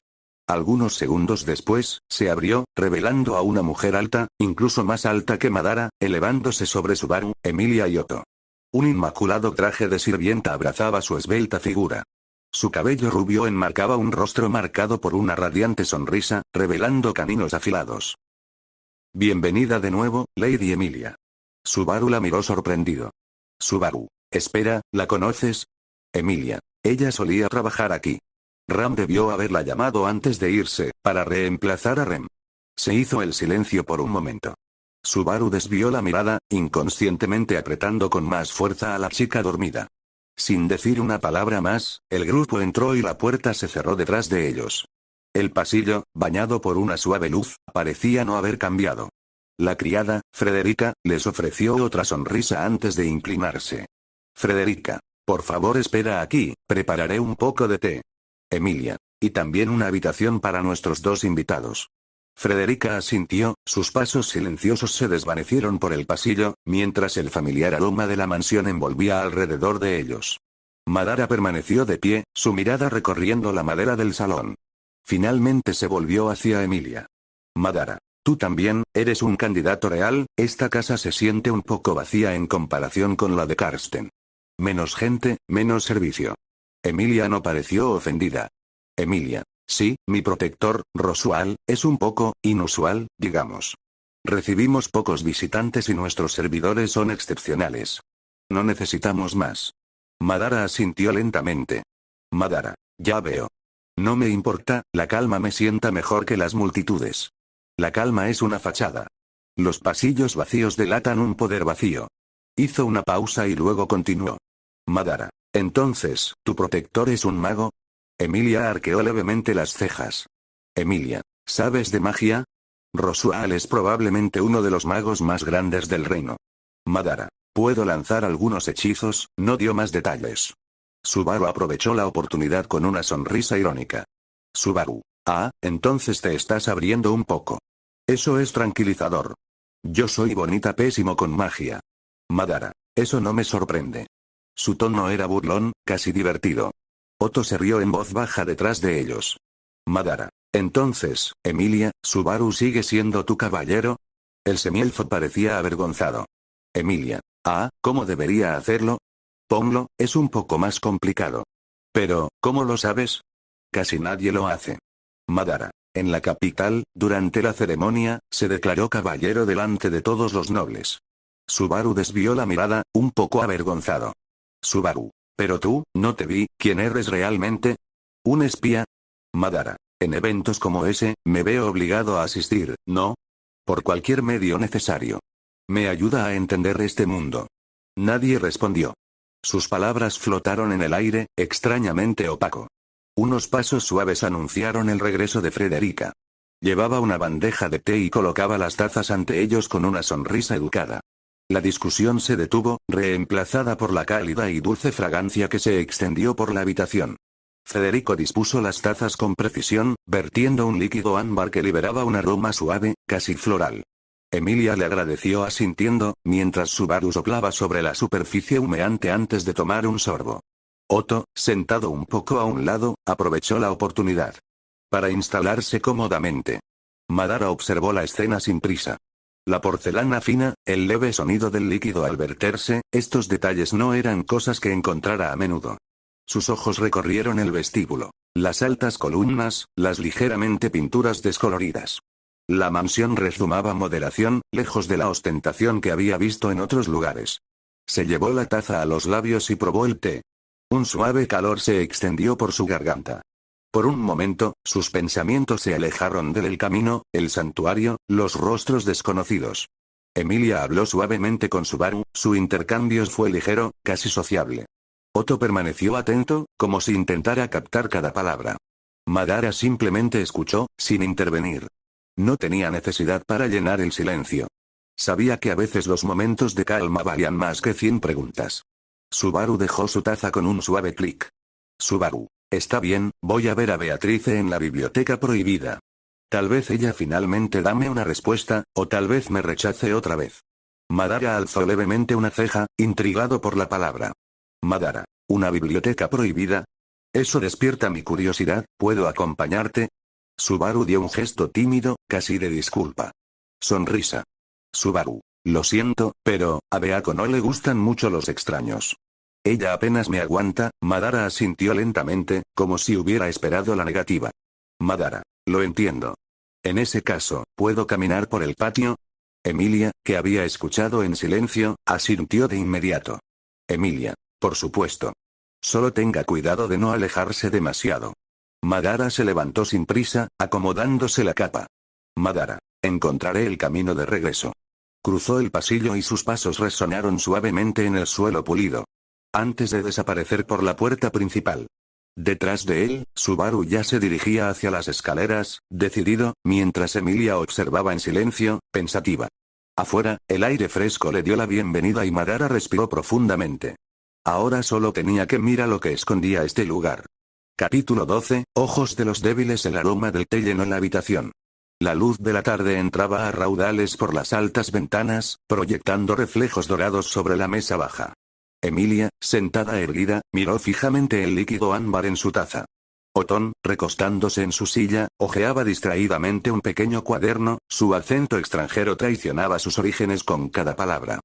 Algunos segundos después, se abrió, revelando a una mujer alta, incluso más alta que Madara, elevándose sobre Subaru, Emilia y Otto. Un inmaculado traje de sirvienta abrazaba su esbelta figura. Su cabello rubio enmarcaba un rostro marcado por una radiante sonrisa, revelando caninos afilados. Bienvenida de nuevo, Lady Emilia. Subaru la miró sorprendido. Subaru, espera, ¿la conoces? Emilia, ella solía trabajar aquí. Ram debió haberla llamado antes de irse, para reemplazar a Rem. Se hizo el silencio por un momento. Subaru desvió la mirada, inconscientemente apretando con más fuerza a la chica dormida. Sin decir una palabra más, el grupo entró y la puerta se cerró detrás de ellos. El pasillo, bañado por una suave luz, parecía no haber cambiado. La criada, Frederica, les ofreció otra sonrisa antes de inclinarse. Frederica, por favor espera aquí, prepararé un poco de té. Emilia, y también una habitación para nuestros 2 invitados. Frederica asintió, sus pasos silenciosos se desvanecieron por el pasillo, mientras el familiar aroma de la mansión envolvía alrededor de ellos. Madara permaneció de pie, su mirada recorriendo la madera del salón. Finalmente se volvió hacia Emilia. Madara, tú también, eres un candidato real, esta casa se siente un poco vacía en comparación con la de Karsten. Menos gente, menos servicio. Emilia no pareció ofendida. Emilia, sí, mi protector, Rosual, es un poco inusual, digamos. Recibimos pocos visitantes y nuestros servidores son excepcionales. No necesitamos más. Madara asintió lentamente. Madara, ya veo. No me importa, la calma me sienta mejor que las multitudes. La calma es una fachada. Los pasillos vacíos delatan un poder vacío. Hizo una pausa y luego continuó. Madara, entonces, ¿tu protector es un mago? Emilia arqueó levemente las cejas. Emilia, ¿sabes de magia? Rosual es probablemente uno de los magos más grandes del reino. Madara, puedo lanzar algunos hechizos, no dio más detalles. Subaru aprovechó la oportunidad con una sonrisa irónica. Subaru, entonces te estás abriendo un poco. Eso es tranquilizador. Yo soy bonita pésimo con magia. Madara. Eso no me sorprende. Su tono era burlón, casi divertido. Otto se rió en voz baja detrás de ellos. Madara. Entonces, Emilia, ¿Subaru sigue siendo tu caballero? El semielfo parecía avergonzado. Emilia. Ah, ¿cómo debería hacerlo? Ponlo, es un poco más complicado. Pero, ¿cómo lo sabes? Casi nadie lo hace. Madara. En la capital, durante la ceremonia, se declaró caballero delante de todos los nobles. Subaru desvió la mirada, un poco avergonzado. Subaru. Pero tú, no te vi, ¿quién eres realmente? ¿Un espía? Madara. En eventos como ese, me veo obligado a asistir, ¿no? Por cualquier medio necesario. Me ayuda a entender este mundo. Nadie respondió. Sus palabras flotaron en el aire, extrañamente opaco. Unos pasos suaves anunciaron el regreso de Frederica. Llevaba una bandeja de té y colocaba las tazas ante ellos con una sonrisa educada. La discusión se detuvo, reemplazada por la cálida y dulce fragancia que se extendió por la habitación. Federico dispuso las tazas con precisión, vertiendo un líquido ámbar que liberaba un aroma suave, casi floral. Emilia le agradeció asintiendo, mientras Subaru soplaba sobre la superficie humeante antes de tomar un sorbo. Otto, sentado un poco a un lado, aprovechó la oportunidad para instalarse cómodamente. Madara observó la escena sin prisa. La porcelana fina, el leve sonido del líquido al verterse, estos detalles no eran cosas que encontrara a menudo. Sus ojos recorrieron el vestíbulo, las altas columnas, las ligeramente pinturas descoloridas. La mansión rezumaba moderación, lejos de la ostentación que había visto en otros lugares. Se llevó la taza a los labios y probó el té. Un suave calor se extendió por su garganta. Por un momento, sus pensamientos se alejaron del camino, el santuario, los rostros desconocidos. Emilia habló suavemente con Subaru, su intercambio fue ligero, casi sociable. Otto permaneció atento, como si intentara captar cada palabra. Madara simplemente escuchó, sin intervenir. No tenía necesidad para llenar el silencio. Sabía que a veces los momentos de calma valían más que 100 preguntas. Subaru dejó su taza con un suave clic. Subaru. Está bien, voy a ver a Beatrice en la biblioteca prohibida. Tal vez ella finalmente dame una respuesta, o tal vez me rechace otra vez. Madara alzó levemente una ceja, intrigado por la palabra. Madara. ¿Una biblioteca prohibida? Eso despierta mi curiosidad, ¿puedo acompañarte? Subaru dio un gesto tímido, casi de disculpa. Sonrisa. Subaru. Lo siento, pero, a Beako no le gustan mucho los extraños. Ella apenas me aguanta, Madara asintió lentamente, como si hubiera esperado la negativa. Madara. Lo entiendo. En ese caso, ¿puedo caminar por el patio? Emilia, que había escuchado en silencio, asintió de inmediato. Emilia. Por supuesto. Solo tenga cuidado de no alejarse demasiado. Madara se levantó sin prisa, acomodándose la capa. Madara. Encontraré el camino de regreso. Cruzó el pasillo y sus pasos resonaron suavemente en el suelo pulido. Antes de desaparecer por la puerta principal. Detrás de él, Subaru ya se dirigía hacia las escaleras, decidido, mientras Emilia observaba en silencio, pensativa. Afuera, el aire fresco le dio la bienvenida y Madara respiró profundamente. Ahora solo tenía que mirar lo que escondía este lugar. Capítulo 12, Ojos de los débiles. El aroma del té llenó la habitación. La luz de la tarde entraba a raudales por las altas ventanas, proyectando reflejos dorados sobre la mesa baja. Emilia, sentada erguida, miró fijamente el líquido ámbar en su taza. Otón, recostándose en su silla, hojeaba distraídamente un pequeño cuaderno, su acento extranjero traicionaba sus orígenes con cada palabra.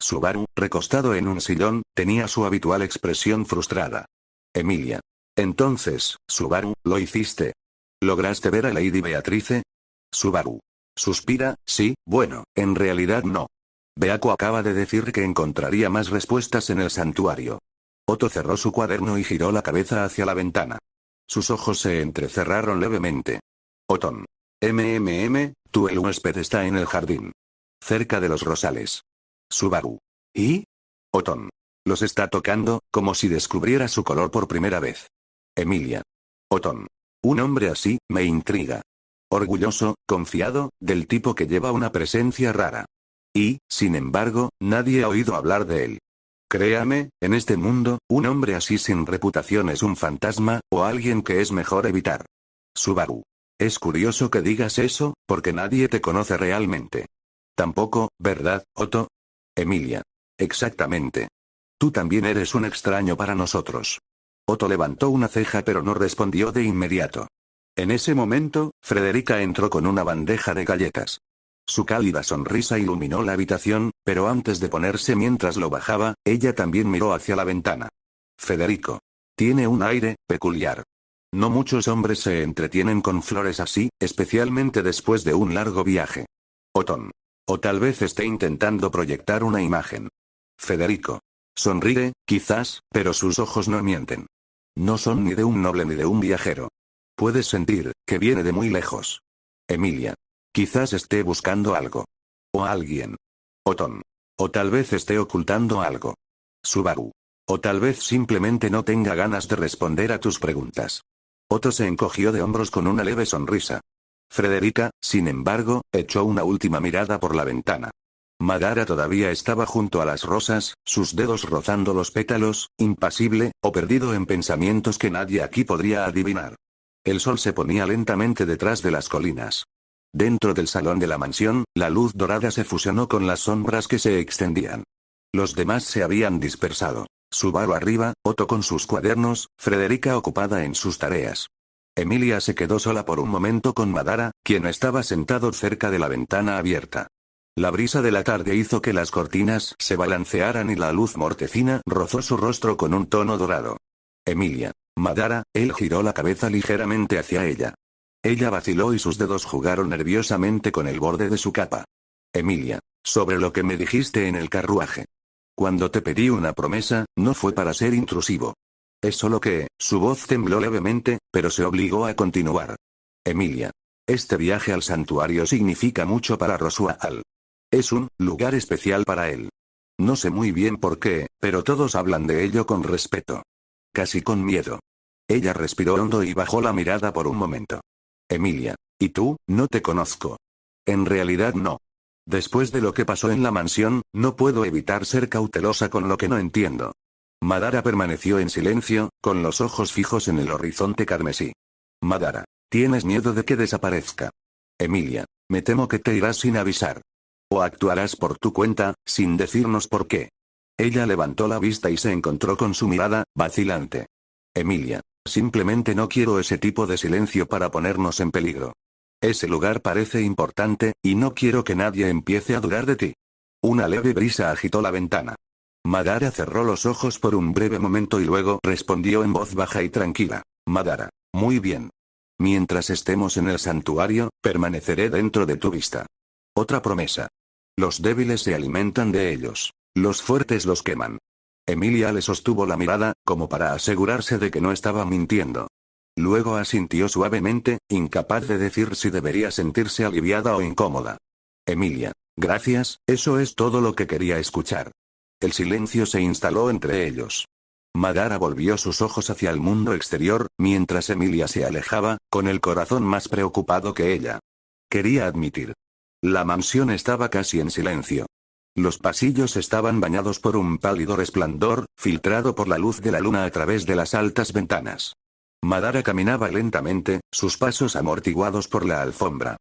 Subaru, recostado en un sillón, tenía su habitual expresión frustrada. Emilia. Entonces, Subaru, ¿lo hiciste? ¿Lograste ver a Lady Beatrice? Subaru. Suspira, sí, bueno, en realidad no. Beako acaba de decir que encontraría más respuestas en el santuario. Otto cerró su cuaderno y giró la cabeza hacia la ventana. Sus ojos se entrecerraron levemente. Otón. Tu el huésped está en el jardín. Cerca de los rosales. Subaru. ¿Y? Otón. Los está tocando, como si descubriera su color por primera vez. Emilia. Otón. Un hombre así, me intriga. Orgulloso, confiado, del tipo que lleva una presencia rara. Y, sin embargo, nadie ha oído hablar de él. Créame, en este mundo, un hombre así sin reputación es un fantasma, o alguien que es mejor evitar. Subaru. Es curioso que digas eso, porque nadie te conoce realmente. Tampoco, ¿verdad, Otto? Emilia. Exactamente. Tú también eres un extraño para nosotros. Otto levantó una ceja pero no respondió de inmediato. En ese momento, Frederica entró con una bandeja de galletas. Su cálida sonrisa iluminó la habitación, pero antes de ponerse mientras lo bajaba, ella también miró hacia la ventana. Federico. Tiene un aire peculiar. No muchos hombres se entretienen con flores así, especialmente después de un largo viaje. Otón. O tal vez esté intentando proyectar una imagen. Federico. Sonríe, quizás, pero sus ojos no mienten. No son ni de un noble ni de un viajero. Puedes sentir que viene de muy lejos. Emilia. Quizás esté buscando algo. O a alguien. Otón. O tal vez esté ocultando algo. Subaru. O tal vez simplemente no tenga ganas de responder a tus preguntas. Otto se encogió de hombros con una leve sonrisa. Frederica, sin embargo, echó una última mirada por la ventana. Madara todavía estaba junto a las rosas, sus dedos rozando los pétalos, impasible, o perdido en pensamientos que nadie aquí podría adivinar. El sol se ponía lentamente detrás de las colinas. Dentro del salón de la mansión, la luz dorada se fusionó con las sombras que se extendían. Los demás se habían dispersado. Subaru arriba, Otto con sus cuadernos, Frederica ocupada en sus tareas. Emilia se quedó sola por un momento con Madara, quien estaba sentado cerca de la ventana abierta. La brisa de la tarde hizo que las cortinas se balancearan y la luz mortecina rozó su rostro con un tono dorado. Emilia. Madara, él giró la cabeza ligeramente hacia ella. Ella vaciló y sus dedos jugaron nerviosamente con el borde de su capa. Emilia. Sobre lo que me dijiste en el carruaje. Cuando te pedí una promesa, no fue para ser intrusivo. Es solo que, su voz tembló levemente, pero se obligó a continuar. Emilia. Este viaje al santuario significa mucho para Rosuaal. Es un lugar especial para él. No sé muy bien por qué, pero todos hablan de ello con respeto. Casi con miedo. Ella respiró hondo y bajó la mirada por un momento. Emilia. ¿Y tú? No te conozco. En realidad no. Después de lo que pasó en la mansión, no puedo evitar ser cautelosa con lo que no entiendo. Madara permaneció en silencio, con los ojos fijos en el horizonte carmesí. Madara. ¿Tienes miedo de que desaparezca? Emilia. Me temo que te irás sin avisar. O actuarás por tu cuenta, sin decirnos por qué. Ella levantó la vista y se encontró con su mirada, vacilante. Emilia. Simplemente no quiero ese tipo de silencio para ponernos en peligro. Ese lugar parece importante, y no quiero que nadie empiece a dudar de ti. Una leve brisa agitó la ventana. Madara cerró los ojos por un breve momento y luego respondió en voz baja y tranquila. Madara. Muy bien. Mientras estemos en el santuario, permaneceré dentro de tu vista. Otra promesa. Los débiles se alimentan de ellos. Los fuertes los queman. Emilia le sostuvo la mirada, como para asegurarse de que no estaba mintiendo. Luego asintió suavemente, incapaz de decir si debería sentirse aliviada o incómoda. Emilia. Gracias, eso es todo lo que quería escuchar. El silencio se instaló entre ellos. Madara volvió sus ojos hacia el mundo exterior, mientras Emilia se alejaba, con el corazón más preocupado que ella. Quería admitir. La mansión estaba casi en silencio. Los pasillos estaban bañados por un pálido resplandor, filtrado por la luz de la luna a través de las altas ventanas. Madara caminaba lentamente, sus pasos amortiguados por la alfombra.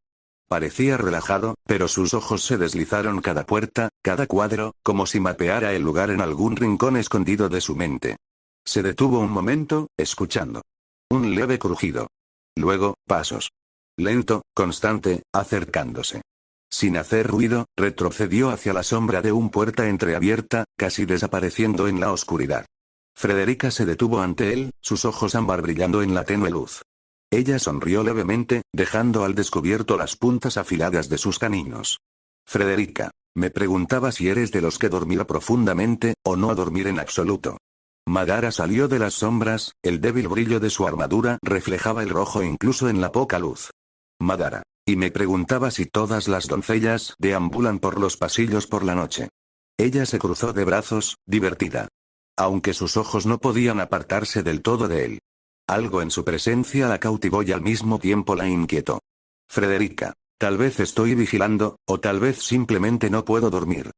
Parecía relajado, pero sus ojos se deslizaron cada puerta, cada cuadro, como si mapeara el lugar en algún rincón escondido de su mente. Se detuvo un momento, escuchando. Un leve crujido. Luego, pasos. Lento, constante, acercándose. Sin hacer ruido, retrocedió hacia la sombra de una puerta entreabierta, casi desapareciendo en la oscuridad. Frederica se detuvo ante él, sus ojos ámbar brillando en la tenue luz. Ella sonrió levemente, dejando al descubierto las puntas afiladas de sus caninos. Frederica, me preguntaba si eres de los que dormir profundamente, o no a dormir en absoluto. Madara salió de las sombras, el débil brillo de su armadura reflejaba el rojo incluso en la poca luz. Madara. Y me preguntaba si todas las doncellas deambulan por los pasillos por la noche. Ella se cruzó de brazos, divertida. Aunque sus ojos no podían apartarse del todo de él. Algo en su presencia la cautivó y al mismo tiempo la inquietó. Frederica, tal vez estoy vigilando, o tal vez simplemente no puedo dormir.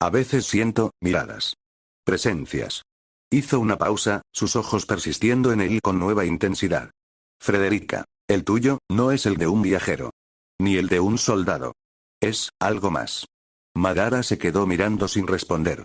A veces siento miradas. Presencias. Hizo una pausa, sus ojos persistiendo en él con nueva intensidad. Frederica, el tuyo, no es el de un viajero. Ni el de un soldado. Es algo más. Madara se quedó mirando sin responder.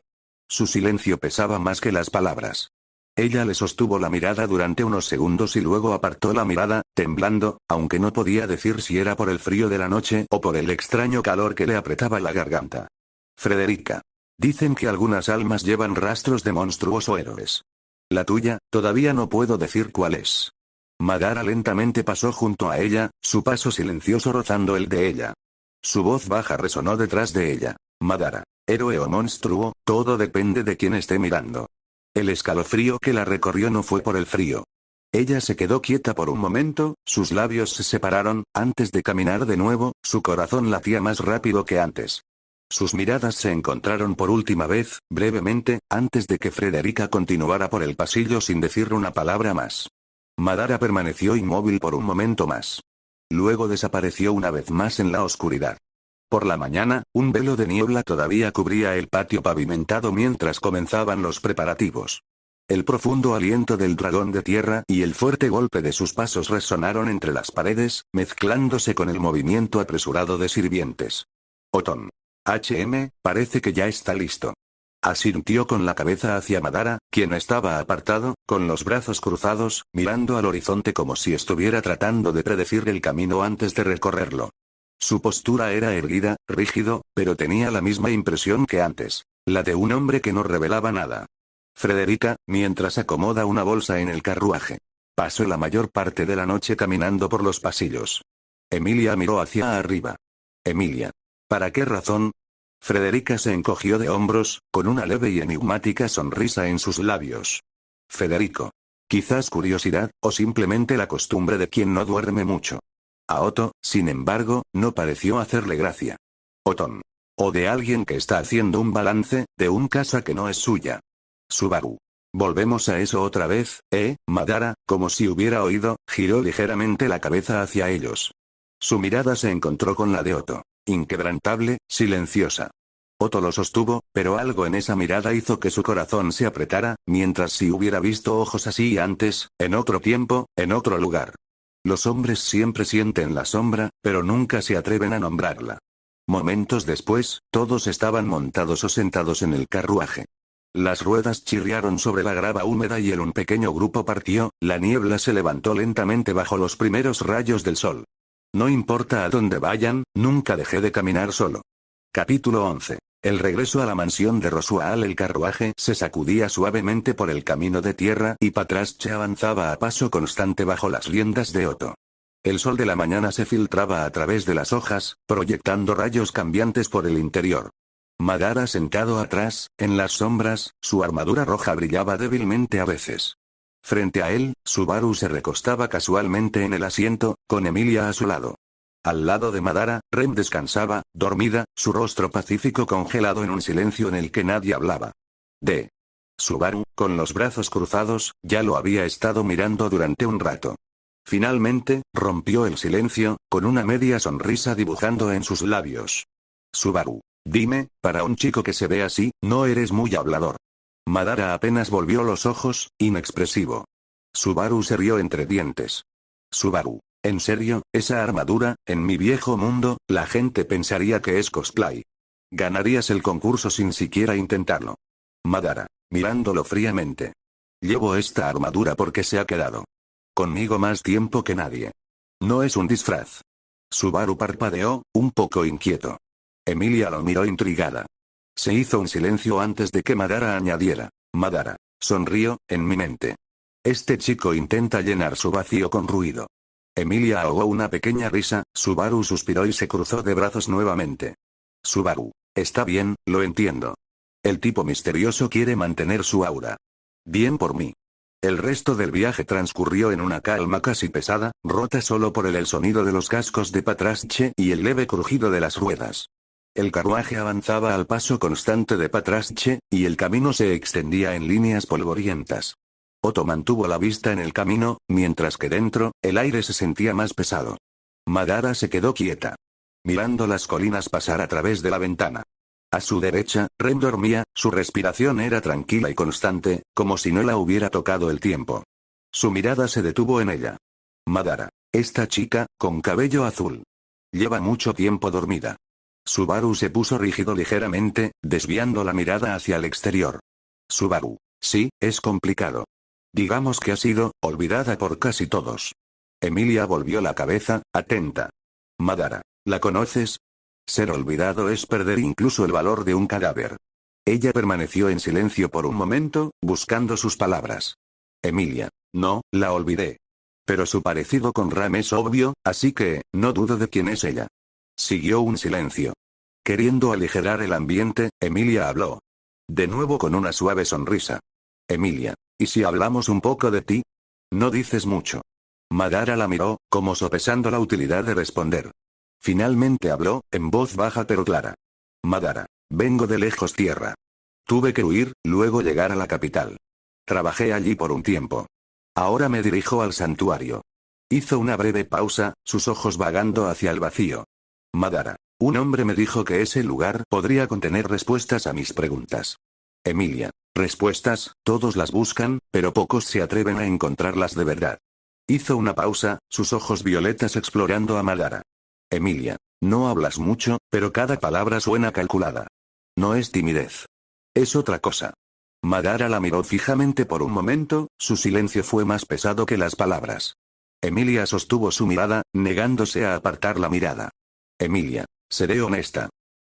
Su silencio pesaba más que las palabras. Ella le sostuvo la mirada durante unos segundos y luego apartó la mirada, temblando, aunque no podía decir si era por el frío de la noche o por el extraño calor que le apretaba la garganta. Frederica. Dicen que algunas almas llevan rastros de monstruos o héroes. La tuya, todavía no puedo decir cuál es. Madara lentamente pasó junto a ella, su paso silencioso rozando el de ella. Su voz baja resonó detrás de ella. Madara. Héroe o monstruo, todo depende de quien esté mirando. El escalofrío que la recorrió no fue por el frío. Ella se quedó quieta por un momento, sus labios se separaron, antes de caminar de nuevo, su corazón latía más rápido que antes. Sus miradas se encontraron por última vez, brevemente, antes de que Frederica continuara por el pasillo sin decir una palabra más. Madara permaneció inmóvil por un momento más. Luego desapareció una vez más en la oscuridad. Por la mañana, un velo de niebla todavía cubría el patio pavimentado mientras comenzaban los preparativos. El profundo aliento del dragón de tierra y el fuerte golpe de sus pasos resonaron entre las paredes, mezclándose con el movimiento apresurado de sirvientes. Otón. Parece que ya está listo. Asintió con la cabeza hacia Madara, quien estaba apartado, con los brazos cruzados, mirando al horizonte como si estuviera tratando de predecir el camino antes de recorrerlo. Su postura era erguida, rígido, pero tenía la misma impresión que antes, la de un hombre que no revelaba nada. Frederica, mientras acomoda una bolsa en el carruaje. Pasó la mayor parte de la noche caminando por los pasillos. Emilia miró hacia arriba. Emilia. ¿Para qué razón? Frederica se encogió de hombros, con una leve y enigmática sonrisa en sus labios. Federico. Quizás curiosidad, o simplemente la costumbre de quien no duerme mucho. A Otto, sin embargo, no pareció hacerle gracia. Otón. O de alguien que está haciendo un balance, de un casa que no es suya. Subaru. Volvemos a eso otra vez, Madara, como si hubiera oído, giró ligeramente la cabeza hacia ellos. Su mirada se encontró con la de Otto. Inquebrantable, silenciosa. Otto lo sostuvo, pero algo en esa mirada hizo que su corazón se apretara, mientras si hubiera visto ojos así antes, en otro tiempo, en otro lugar. Los hombres siempre sienten la sombra, pero nunca se atreven a nombrarla. Momentos después, todos estaban montados o sentados en el carruaje. Las ruedas chirriaron sobre la grava húmeda y un pequeño grupo partió, la niebla se levantó lentamente bajo los primeros rayos del sol. No importa a dónde vayan, nunca dejé de caminar solo. Capítulo 11. El regreso a la mansión de Rosual. El carruaje se sacudía suavemente por el camino de tierra y Patrache avanzaba a paso constante bajo las riendas de Otto. El sol de la mañana se filtraba a través de las hojas, proyectando rayos cambiantes por el interior. Madara sentado atrás, en las sombras, su armadura roja brillaba débilmente a veces. Frente a él, Subaru se recostaba casualmente en el asiento, con Emilia a su lado. Al lado de Madara, Ren descansaba, dormida, su rostro pacífico congelado en un silencio en el que nadie hablaba. Subaru, con los brazos cruzados, ya lo había estado mirando durante un rato. Finalmente, rompió el silencio, con una media sonrisa dibujando en sus labios. Subaru. Dime, para un chico que se ve así, no eres muy hablador. Madara apenas volvió los ojos, inexpresivo. Subaru se rió entre dientes. Subaru. En serio, esa armadura, en mi viejo mundo, la gente pensaría que es cosplay. Ganarías el concurso sin siquiera intentarlo. Madara. Mirándolo fríamente. Llevo esta armadura porque se ha quedado conmigo más tiempo que nadie. No es un disfraz. Subaru parpadeó, un poco inquieto. Emilia lo miró intrigada. Se hizo un silencio antes de que Madara añadiera. Madara. Sonrió, en mi mente. Este chico intenta llenar su vacío con ruido. Emilia ahogó una pequeña risa, Subaru suspiró y se cruzó de brazos nuevamente. Subaru. Está bien, lo entiendo. El tipo misterioso quiere mantener su aura. Bien por mí. El resto del viaje transcurrió en una calma casi pesada, rota solo por el sonido de los cascos de Patrache y el leve crujido de las ruedas. El carruaje avanzaba al paso constante de Patrache, y el camino se extendía en líneas polvorientas. Otto mantuvo la vista en el camino, mientras que dentro, el aire se sentía más pesado. Madara se quedó quieta, mirando las colinas pasar a través de la ventana. A su derecha, Ren dormía, su respiración era tranquila y constante, como si no la hubiera tocado el tiempo. Su mirada se detuvo en ella. Madara. Esta chica, con cabello azul. Lleva mucho tiempo dormida. Subaru se puso rígido ligeramente, desviando la mirada hacia el exterior. Subaru. Sí, es complicado. Digamos que ha sido olvidada por casi todos. Emilia volvió la cabeza, atenta. Madara. ¿La conoces? Ser olvidado es perder incluso el valor de un cadáver. Ella permaneció en silencio por un momento, buscando sus palabras. Emilia. No, la olvidé. Pero su parecido con Ram es obvio, así que, no dudo de quién es ella. Siguió un silencio. Queriendo aligerar el ambiente, Emilia habló. De nuevo con una suave sonrisa. Emilia. ¿Y si hablamos un poco de ti? No dices mucho. Madara la miró, como sopesando la utilidad de responder. Finalmente habló, en voz baja pero clara. Madara. Vengo de lejos tierra. Tuve que huir, luego llegar a la capital. Trabajé allí por un tiempo. Ahora me dirijo al santuario. Hizo una breve pausa, sus ojos vagando hacia el vacío. Madara. Un hombre me dijo que ese lugar podría contener respuestas a mis preguntas. Emilia. Respuestas, todos las buscan, pero pocos se atreven a encontrarlas de verdad. Hizo una pausa, sus ojos violetas explorando a Madara. Emilia. No hablas mucho, pero cada palabra suena calculada. No es timidez. Es otra cosa. Madara la miró fijamente por un momento, su silencio fue más pesado que las palabras. Emilia sostuvo su mirada, negándose a apartar la mirada. Emilia. Seré honesta.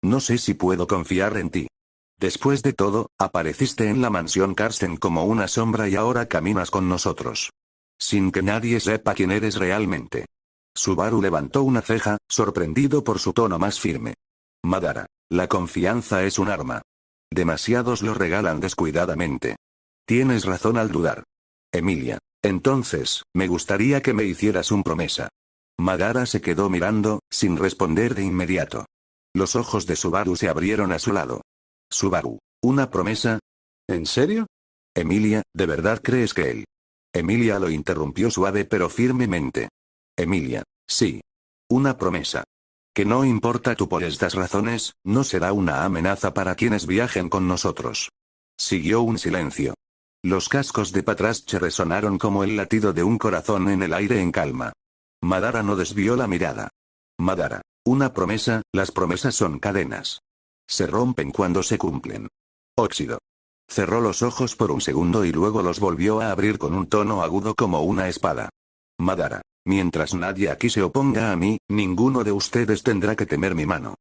No sé si puedo confiar en ti. Después de todo, apareciste en la mansión Karsten como una sombra y ahora caminas con nosotros. Sin que nadie sepa quién eres realmente. Subaru levantó una ceja, sorprendido por su tono más firme. Madara. La confianza es un arma. Demasiados lo regalan descuidadamente. Tienes razón al dudar. Emilia. Entonces, me gustaría que me hicieras una promesa. Madara se quedó mirando, sin responder de inmediato. Los ojos de Subaru se abrieron a su lado. Subaru. ¿Una promesa? ¿En serio? Emilia, ¿de verdad crees que él? Emilia lo interrumpió suave pero firmemente. Emilia. Sí. Una promesa. Que no importa tú por estas razones, no será una amenaza para quienes viajen con nosotros. Siguió un silencio. Los cascos de Patrache resonaron como el latido de un corazón en el aire en calma. Madara no desvió la mirada. Madara. Una promesa, las promesas son cadenas. Se rompen cuando se cumplen. Óxido. Cerró los ojos por un segundo y luego los volvió a abrir con un tono agudo como una espada. Madara. Mientras nadie aquí se oponga a mí, ninguno de ustedes tendrá que temer mi mano.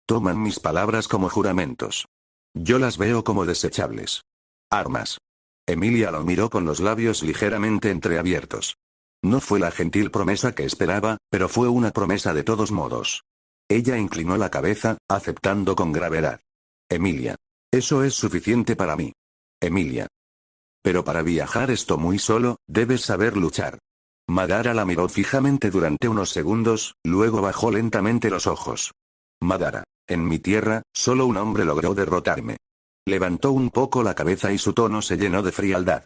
Toman mis palabras como juramentos. Yo las veo como desechables. Armas. Emilia lo miró con los labios ligeramente entreabiertos. No fue la gentil promesa que esperaba, pero fue una promesa de todos modos. Ella inclinó la cabeza, aceptando con gravedad. Emilia. Eso es suficiente para mí. Emilia. Pero para viajar esto muy solo, debes saber luchar. Madara la miró fijamente durante unos segundos, luego bajó lentamente los ojos. Madara. En mi tierra, solo un hombre logró derrotarme. Levantó un poco la cabeza y su tono se llenó de frialdad.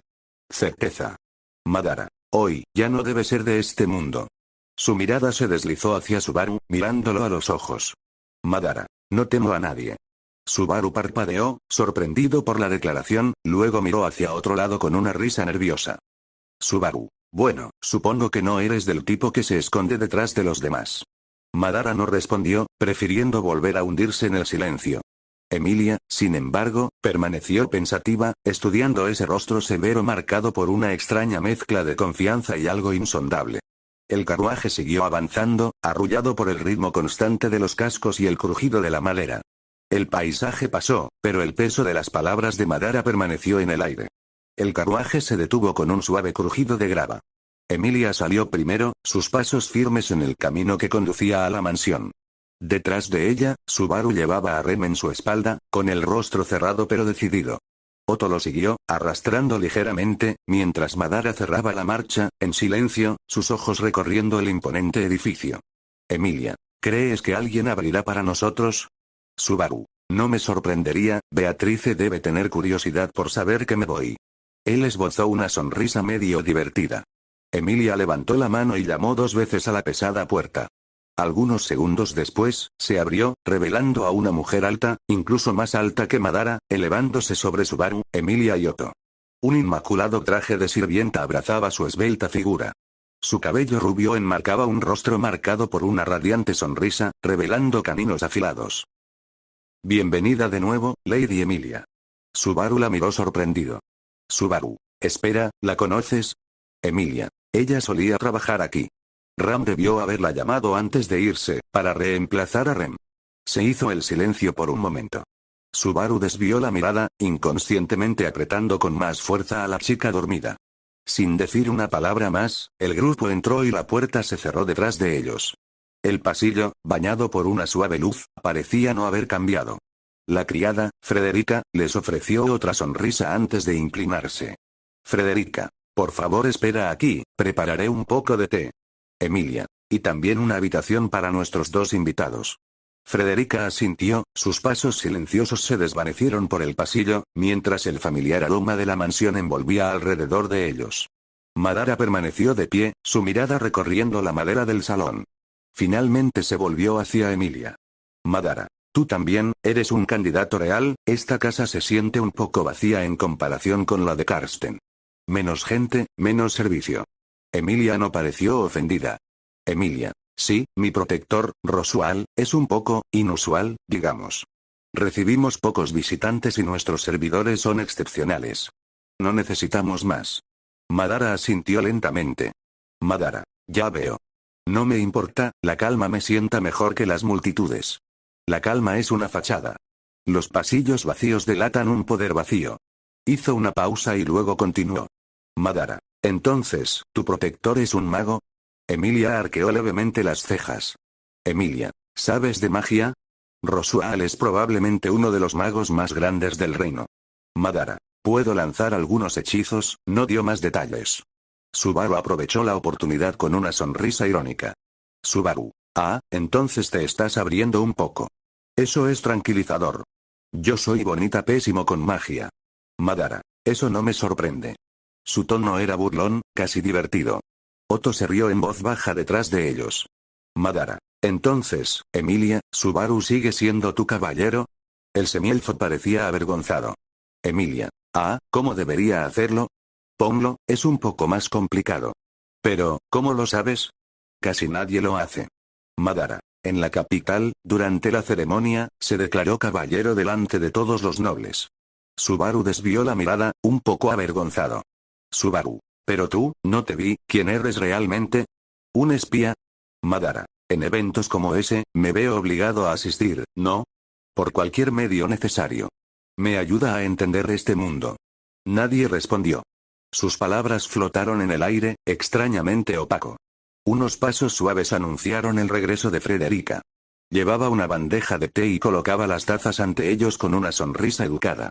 Certeza. Madara. Hoy, ya no debe ser de este mundo. Su mirada se deslizó hacia Subaru, mirándolo a los ojos. Madara. No temo a nadie. Subaru parpadeó, sorprendido por la declaración, luego miró hacia otro lado con una risa nerviosa. Subaru. Bueno, supongo que no eres del tipo que se esconde detrás de los demás. Madara no respondió, prefiriendo volver a hundirse en el silencio. Emilia, sin embargo, permaneció pensativa, estudiando ese rostro severo marcado por una extraña mezcla de confianza y algo insondable. El carruaje siguió avanzando, arrullado por el ritmo constante de los cascos y el crujido de la madera. El paisaje pasó, pero el peso de las palabras de Madara permaneció en el aire. El carruaje se detuvo con un suave crujido de grava. Emilia salió primero, sus pasos firmes en el camino que conducía a la mansión. Detrás de ella, Subaru llevaba a Rem en su espalda, con el rostro cerrado pero decidido. Otto lo siguió, arrastrando ligeramente, mientras Madara cerraba la marcha, en silencio, sus ojos recorriendo el imponente edificio. Emilia. ¿Crees que alguien abrirá para nosotros? Subaru. No me sorprendería, Beatrice debe tener curiosidad por saber que me voy. Él esbozó una sonrisa medio divertida. Emilia levantó la mano y llamó 2 veces a la pesada puerta. Algunos segundos después, se abrió, revelando a una mujer alta, incluso más alta que Madara, elevándose sobre Subaru, Emilia y Otto. Un inmaculado traje de sirvienta abrazaba su esbelta figura. Su cabello rubio enmarcaba un rostro marcado por una radiante sonrisa, revelando caninos afilados. Bienvenida de nuevo, Lady Emilia. Subaru la miró sorprendido. Subaru. Espera, ¿la conoces? Emilia. Ella solía trabajar aquí. Ram debió haberla llamado antes de irse, para reemplazar a Rem. Se hizo el silencio por un momento. Subaru desvió la mirada, inconscientemente apretando con más fuerza a la chica dormida. Sin decir una palabra más, el grupo entró y la puerta se cerró detrás de ellos. El pasillo, bañado por una suave luz, parecía no haber cambiado. La criada, Frederica, les ofreció otra sonrisa antes de inclinarse. Frederica. Por favor, espera aquí, prepararé un poco de té. Emilia. Y también una habitación para nuestros dos invitados. Frederica asintió, sus pasos silenciosos se desvanecieron por el pasillo, mientras el familiar aroma de la mansión envolvía alrededor de ellos. Madara permaneció de pie, su mirada recorriendo la madera del salón. Finalmente se volvió hacia Emilia. Madara. Tú también, eres un candidato real, esta casa se siente un poco vacía en comparación con la de Karsten. Menos gente, menos servicio. Emilia no pareció ofendida. Emilia. Sí, mi protector, Rosual, es un poco inusual, digamos. Recibimos pocos visitantes y nuestros servidores son excepcionales. No necesitamos más. Madara asintió lentamente. Madara. Ya veo. No me importa, la calma me sienta mejor que las multitudes. La calma es una fachada. Los pasillos vacíos delatan un poder vacío. Hizo una pausa y luego continuó. Madara. Entonces, ¿tu protector es un mago? Emilia arqueó levemente las cejas. Emilia. ¿Sabes de magia? Rosual es probablemente uno de los magos más grandes del reino. Madara. Puedo lanzar algunos hechizos, no dio más detalles. Subaru aprovechó la oportunidad con una sonrisa irónica. Subaru. Ah, entonces te estás abriendo un poco. Eso es tranquilizador. Yo soy bonita pésimo con magia. Madara. Eso no me sorprende. Su tono era burlón, casi divertido. Otto se rió en voz baja detrás de ellos. Madara. Entonces, Emilia, ¿Subaru sigue siendo tu caballero? El semielfo parecía avergonzado. Emilia. Ah, ¿cómo debería hacerlo? Ponlo, es un poco más complicado. Pero, ¿cómo lo sabes? Casi nadie lo hace. Madara. En la capital, durante la ceremonia, se declaró caballero delante de todos los nobles. Subaru desvió la mirada, un poco avergonzado. Subaru. Pero tú, no te vi, ¿quién eres realmente? ¿Un espía? Madara. En eventos como ese, me veo obligado a asistir, ¿no? Por cualquier medio necesario. Me ayuda a entender este mundo. Nadie respondió. Sus palabras flotaron en el aire, extrañamente opaco. Unos pasos suaves anunciaron el regreso de Frederica. Llevaba una bandeja de té y colocaba las tazas ante ellos con una sonrisa educada.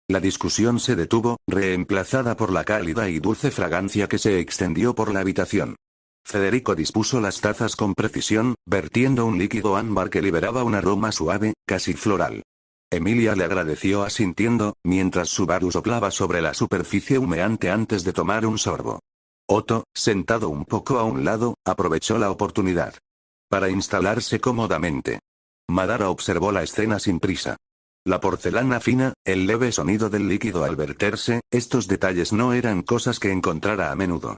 La discusión se detuvo, reemplazada por la cálida y dulce fragancia que se extendió por la habitación. Federico dispuso las tazas con precisión, vertiendo un líquido ámbar que liberaba un aroma suave, casi floral. Emilia le agradeció asintiendo, mientras Subaru soplaba sobre la superficie humeante antes de tomar un sorbo. Otto, sentado un poco a un lado, aprovechó la oportunidad para instalarse cómodamente. Madara observó la escena sin prisa. La porcelana fina, el leve sonido del líquido al verterse, estos detalles no eran cosas que encontrara a menudo.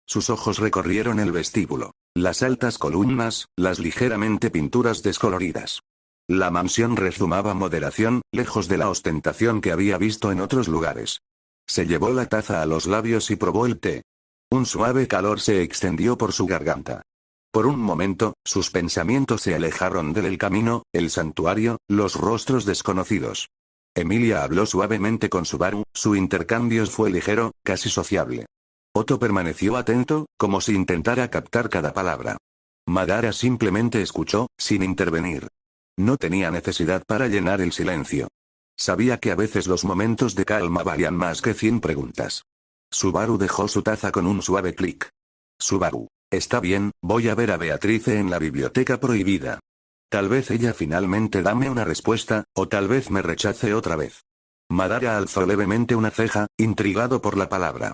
Sus ojos recorrieron el vestíbulo, las altas columnas, las ligeramente pinturas descoloridas. La mansión rezumaba moderación, lejos de la ostentación que había visto en otros lugares. Se llevó la taza a los labios y probó el té. Un suave calor se extendió por su garganta. Por un momento, sus pensamientos se alejaron del camino, el santuario, los rostros desconocidos. Emilia habló suavemente con Subaru, su intercambio fue ligero, casi sociable. Otto permaneció atento, como si intentara captar cada palabra. Madara simplemente escuchó, sin intervenir. No tenía necesidad para llenar el silencio. Sabía que a veces los momentos de calma valían más que 100 preguntas. Subaru dejó su taza con un suave clic. Subaru. Está bien, voy a ver a Beatrice en la biblioteca prohibida. Tal vez ella finalmente dame una respuesta, o tal vez me rechace otra vez. Madara alzó levemente una ceja, intrigado por la palabra.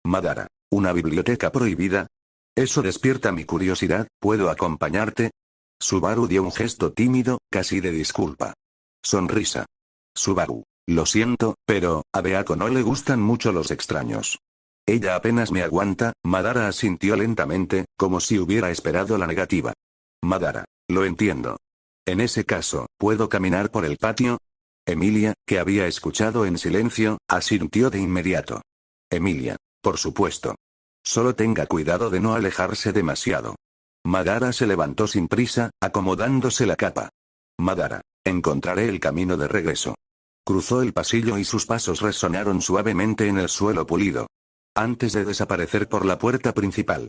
Madara. ¿Una biblioteca prohibida? Eso despierta mi curiosidad, ¿puedo acompañarte? Subaru dio un gesto tímido, casi de disculpa. Sonrisa. Subaru. Lo siento, pero, a Beako no le gustan mucho los extraños. Ella apenas me aguanta. Madara asintió lentamente, como si hubiera esperado la negativa. Madara. Lo entiendo. En ese caso, ¿puedo caminar por el patio? Emilia, que había escuchado en silencio, asintió de inmediato. Emilia. Por supuesto. Solo tenga cuidado de no alejarse demasiado. Madara se levantó sin prisa, acomodándose la capa. Madara. Encontraré el camino de regreso. Cruzó el pasillo y sus pasos resonaron suavemente en el suelo pulido. Antes de desaparecer por la puerta principal.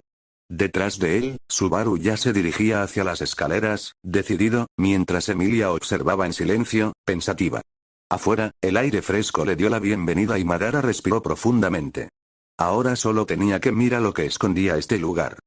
Detrás de él, Subaru ya se dirigía hacia las escaleras, decidido, mientras Emilia observaba en silencio, pensativa. Afuera, el aire fresco le dio la bienvenida y Madara respiró profundamente. Ahora solo tenía que mirar lo que escondía este lugar.